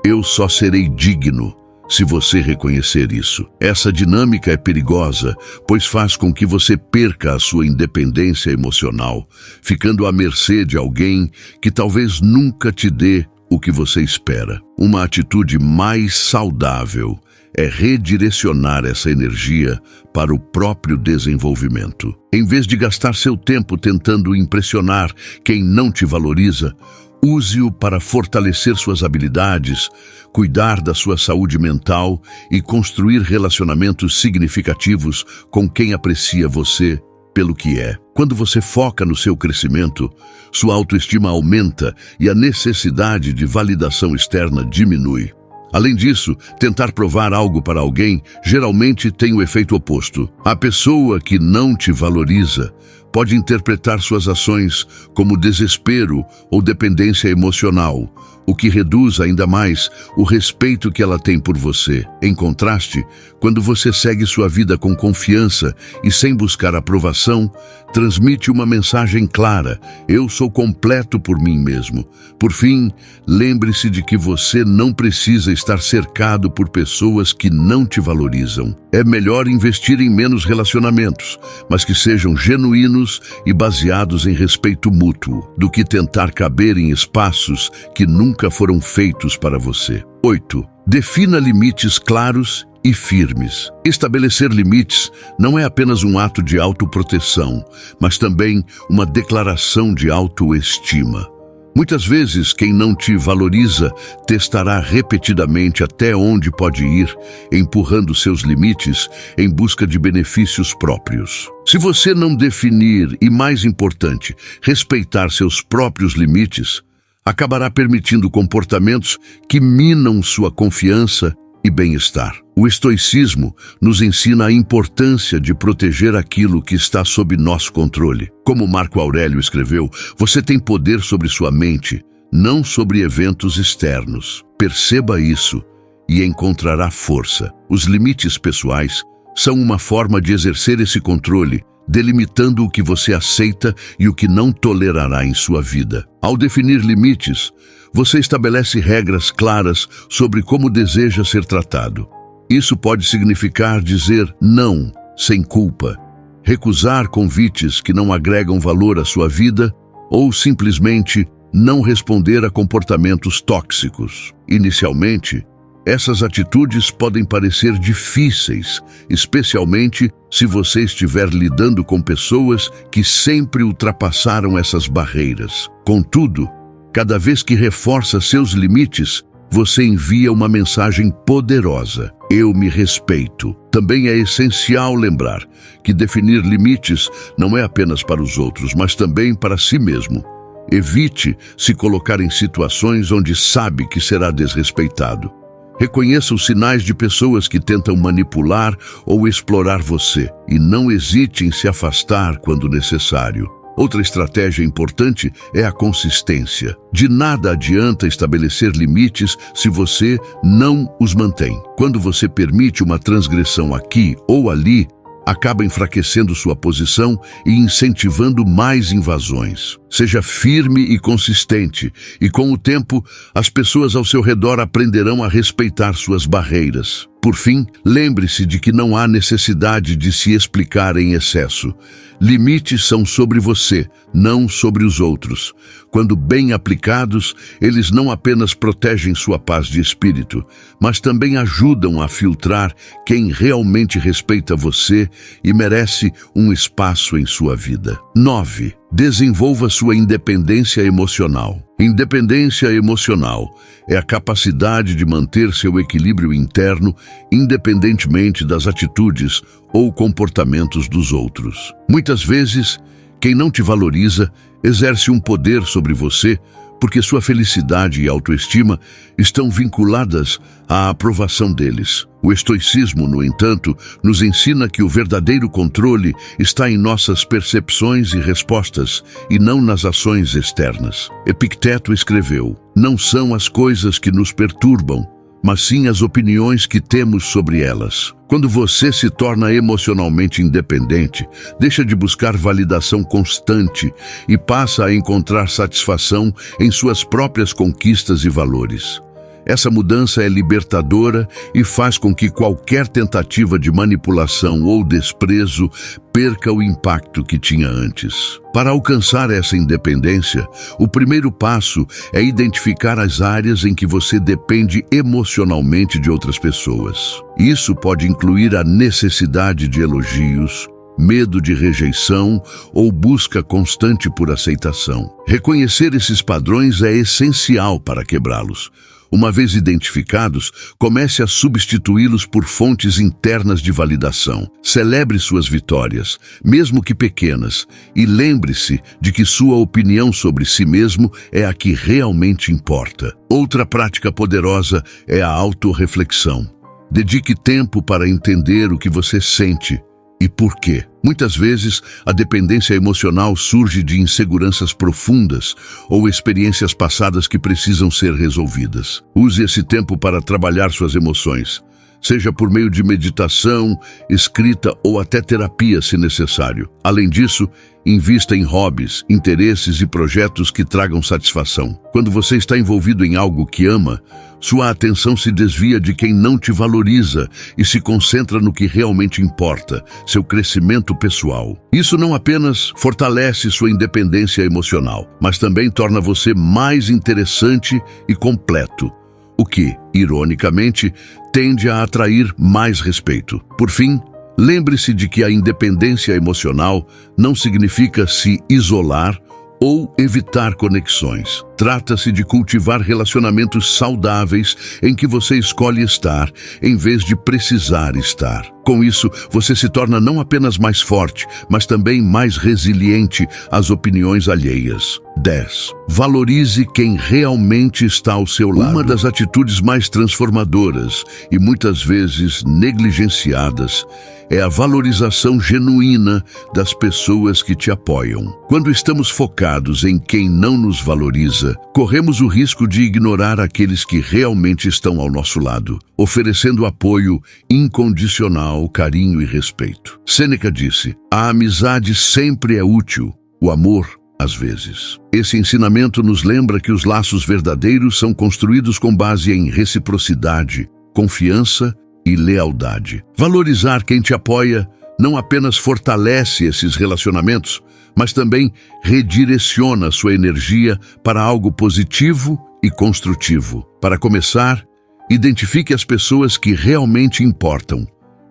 eu só serei digno se você reconhecer isso. Essa dinâmica é perigosa, pois faz com que você perca a sua independência emocional, ficando à mercê de alguém que talvez nunca te dê o que você espera. Uma atitude mais saudável é redirecionar essa energia para o próprio desenvolvimento. Em vez de gastar seu tempo tentando impressionar quem não te valoriza, use-o para fortalecer suas habilidades, cuidar da sua saúde mental e construir relacionamentos significativos com quem aprecia você pelo que é. Quando você foca no seu crescimento, sua autoestima aumenta e a necessidade de validação externa diminui. Além disso, tentar provar algo para alguém geralmente tem o efeito oposto. A pessoa que não te valoriza pode interpretar suas ações como desespero ou dependência emocional, o que reduz ainda mais o respeito que ela tem por você. Em contraste, quando você segue sua vida com confiança e sem buscar aprovação, transmite uma mensagem clara: eu sou completo por mim mesmo. Por fim, lembre-se de que você não precisa estar cercado por pessoas que não te valorizam. É melhor investir em menos relacionamentos, mas que sejam genuínos e baseados em respeito mútuo, do que tentar caber em espaços que nunca foram feitos para você. 8. Defina limites claros e firmes. Estabelecer limites não é apenas um ato de autoproteção, mas também uma declaração de autoestima. Muitas vezes, quem não te valoriza testará repetidamente até onde pode ir, empurrando seus limites em busca de benefícios próprios. Se você não definir e, mais importante, respeitar seus próprios limites, acabará permitindo comportamentos que minam sua confiança e bem-estar. O estoicismo nos ensina a importância de proteger aquilo que está sob nosso controle. Como Marco Aurélio escreveu, você tem poder sobre sua mente, não sobre eventos externos. Perceba isso e encontrará força. Os limites pessoais são uma forma de exercer esse controle, delimitando o que você aceita e o que não tolerará em sua vida. Ao definir limites, você estabelece regras claras sobre como deseja ser tratado. Isso pode significar dizer não sem culpa, recusar convites que não agregam valor à sua vida ou simplesmente não responder a comportamentos tóxicos. Inicialmente, essas atitudes podem parecer difíceis, especialmente se você estiver lidando com pessoas que sempre ultrapassaram essas barreiras. Contudo, cada vez que reforça seus limites, você envia uma mensagem poderosa: eu me respeito. Também é essencial lembrar que definir limites não é apenas para os outros, mas também para si mesmo. Evite se colocar em situações onde sabe que será desrespeitado. Reconheça os sinais de pessoas que tentam manipular ou explorar você e não hesite em se afastar quando necessário. Outra estratégia importante é a consistência. De nada adianta estabelecer limites se você não os mantém. Quando você permite uma transgressão aqui ou ali, acaba enfraquecendo sua posição e incentivando mais invasões. Seja firme e consistente, e com o tempo, as pessoas ao seu redor aprenderão a respeitar suas barreiras. Por fim, lembre-se de que não há necessidade de se explicar em excesso. Limites são sobre você, não sobre os outros. Quando bem aplicados, eles não apenas protegem sua paz de espírito, mas também ajudam a filtrar quem realmente respeita você e merece um espaço em sua vida. 9. Desenvolva sua independência emocional. Independência emocional é a capacidade de manter seu equilíbrio interno independentemente das atitudes ou comportamentos dos outros. Muitas vezes, quem não te valoriza exerce um poder sobre você porque sua felicidade e autoestima estão vinculadas à aprovação deles. O estoicismo, no entanto, nos ensina que o verdadeiro controle está em nossas percepções e respostas, e não nas ações externas. Epicteto escreveu: "Não são as coisas que nos perturbam, mas sim as opiniões que temos sobre elas." Quando você se torna emocionalmente independente, deixa de buscar validação constante e passa a encontrar satisfação em suas próprias conquistas e valores. Essa mudança é libertadora e faz com que qualquer tentativa de manipulação ou desprezo perca o impacto que tinha antes. Para alcançar essa independência, o primeiro passo é identificar as áreas em que você depende emocionalmente de outras pessoas. Isso pode incluir a necessidade de elogios, medo de rejeição ou busca constante por aceitação. Reconhecer esses padrões é essencial para quebrá-los. Uma vez identificados, comece a substituí-los por fontes internas de validação. Celebre suas vitórias, mesmo que pequenas, e lembre-se de que sua opinião sobre si mesmo é a que realmente importa. Outra prática poderosa é a autorreflexão. Dedique tempo para entender o que você sente e por quê. Muitas vezes, a dependência emocional surge de inseguranças profundas ou experiências passadas que precisam ser resolvidas. Use esse tempo para trabalhar suas emoções, seja por meio de meditação, escrita ou até terapia, se necessário. Além disso, invista em hobbies, interesses e projetos que tragam satisfação. Quando você está envolvido em algo que ama, sua atenção se desvia de quem não te valoriza e se concentra no que realmente importa, seu crescimento pessoal. Isso não apenas fortalece sua independência emocional, mas também torna você mais interessante e completo, o que, ironicamente, tende a atrair mais respeito. Por fim, lembre-se de que a independência emocional não significa se isolar ou evitar conexões. Trata-se de cultivar relacionamentos saudáveis em que você escolhe estar, em vez de precisar estar. Com isso, você se torna não apenas mais forte, mas também mais resiliente às opiniões alheias. 10. Valorize quem realmente está ao seu lado. Uma das atitudes mais transformadoras e muitas vezes negligenciadas é a valorização genuína das pessoas que te apoiam. Quando estamos focados em quem não nos valoriza, corremos o risco de ignorar aqueles que realmente estão ao nosso lado, oferecendo apoio incondicional, carinho e respeito. Sêneca disse: "A amizade sempre é útil, o amor, às vezes." Esse ensinamento nos lembra que os laços verdadeiros são construídos com base em reciprocidade, confiança e lealdade. Valorizar quem te apoia não apenas fortalece esses relacionamentos, mas também redireciona sua energia para algo positivo e construtivo. Para começar, identifique as pessoas que realmente importam.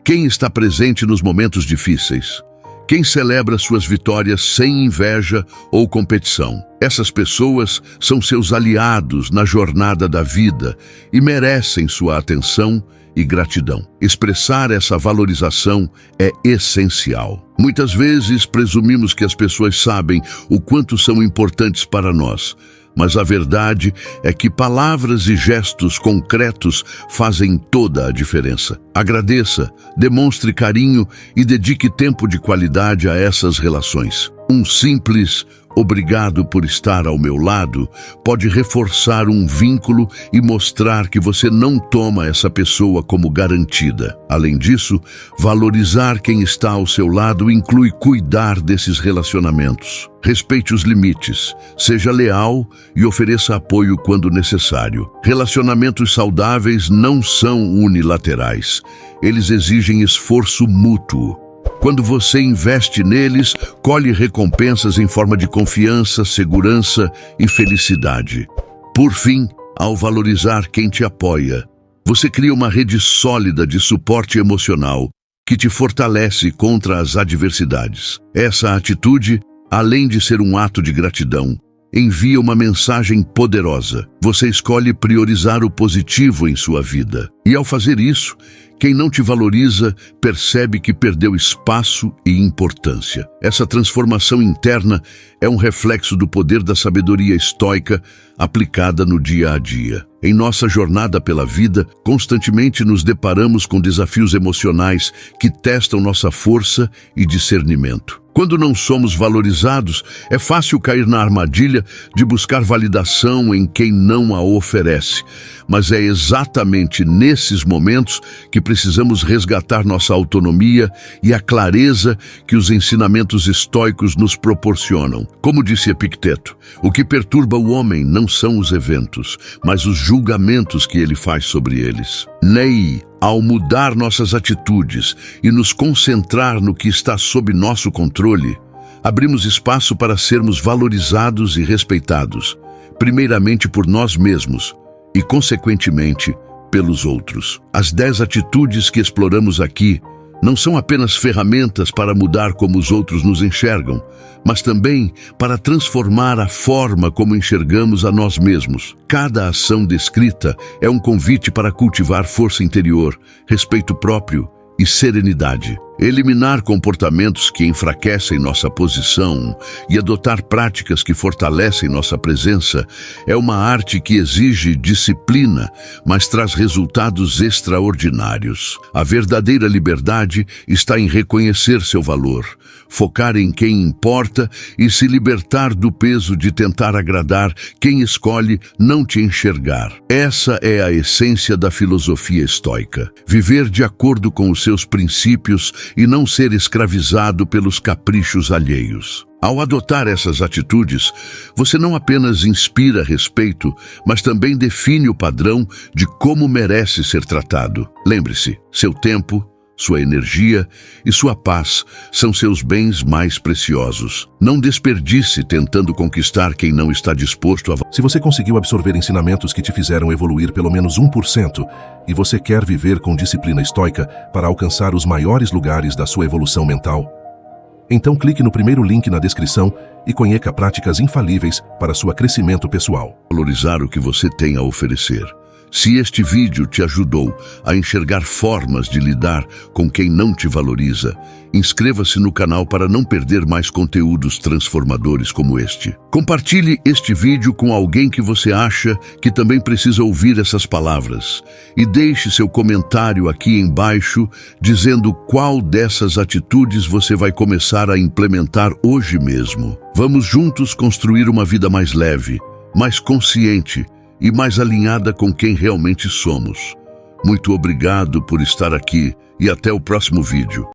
Quem está presente nos momentos difíceis? Quem celebra suas vitórias sem inveja ou competição? Essas pessoas são seus aliados na jornada da vida e merecem sua atenção e gratidão. Expressar essa valorização é essencial. Muitas vezes presumimos que as pessoas sabem o quanto são importantes para nós, mas a verdade é que palavras e gestos concretos fazem toda a diferença. Agradeça, demonstre carinho e dedique tempo de qualidade a essas relações. Um simples "obrigado por estar ao meu lado" pode reforçar um vínculo e mostrar que você não toma essa pessoa como garantida. Além disso, valorizar quem está ao seu lado inclui cuidar desses relacionamentos. Respeite os limites, seja leal e ofereça apoio quando necessário. Relacionamentos saudáveis não são unilaterais. Eles exigem esforço mútuo. Quando você investe neles, colhe recompensas em forma de confiança, segurança e felicidade. Por fim, ao valorizar quem te apoia, você cria uma rede sólida de suporte emocional que te fortalece contra as adversidades. Essa atitude além de ser um ato de gratidão, envia uma mensagem poderosa. Você escolhe priorizar o positivo em sua vida. E ao fazer isso, quem não te valoriza percebe que perdeu espaço e importância. Essa transformação interna é um reflexo do poder da sabedoria estoica aplicada no dia a dia. Em nossa jornada pela vida, constantemente nos deparamos com desafios emocionais que testam nossa força e discernimento. Quando não somos valorizados, é fácil cair na armadilha de buscar validação em quem não a oferece. Mas é exatamente nesses momentos que precisamos resgatar nossa autonomia e a clareza que os ensinamentos estoicos nos proporcionam. Como disse Epicteto, o que perturba o homem não são os eventos, mas os julgamentos que ele faz sobre eles. Nei, ao mudar nossas atitudes e nos concentrar no que está sob nosso controle, abrimos espaço para sermos valorizados e respeitados, primeiramente por nós mesmos e, consequentemente, pelos outros. As 10 atitudes que exploramos aqui não são apenas ferramentas para mudar como os outros nos enxergam, mas também para transformar a forma como enxergamos a nós mesmos. Cada ação descrita é um convite para cultivar força interior, respeito próprio e serenidade. Eliminar comportamentos que enfraquecem nossa posição e adotar práticas que fortalecem nossa presença é uma arte que exige disciplina, mas traz resultados extraordinários. A verdadeira liberdade está em reconhecer seu valor, focar em quem importa e se libertar do peso de tentar agradar quem escolhe não te enxergar. Essa é a essência da filosofia estoica. Viver de acordo com os seus princípios e não ser escravizado pelos caprichos alheios. Ao adotar essas atitudes, você não apenas inspira respeito, mas também define o padrão de como merece ser tratado. Lembre-se, seu tempo, sua energia e sua paz são seus bens mais preciosos. Não desperdice tentando conquistar quem não está disposto a... Se você conseguiu absorver ensinamentos que te fizeram evoluir pelo menos 1% e você quer viver com disciplina estoica para alcançar os maiores lugares da sua evolução mental, então clique no primeiro link na descrição e conheça práticas infalíveis para seu crescimento pessoal. Valorizar o que você tem a oferecer. Se este vídeo te ajudou a enxergar formas de lidar com quem não te valoriza, inscreva-se no canal para não perder mais conteúdos transformadores como este. Compartilhe este vídeo com alguém que você acha que também precisa ouvir essas palavras. E deixe seu comentário aqui embaixo dizendo qual dessas atitudes você vai começar a implementar hoje mesmo. Vamos juntos construir uma vida mais leve, mais consciente e mais alinhada com quem realmente somos. Muito obrigado por estar aqui e até o próximo vídeo.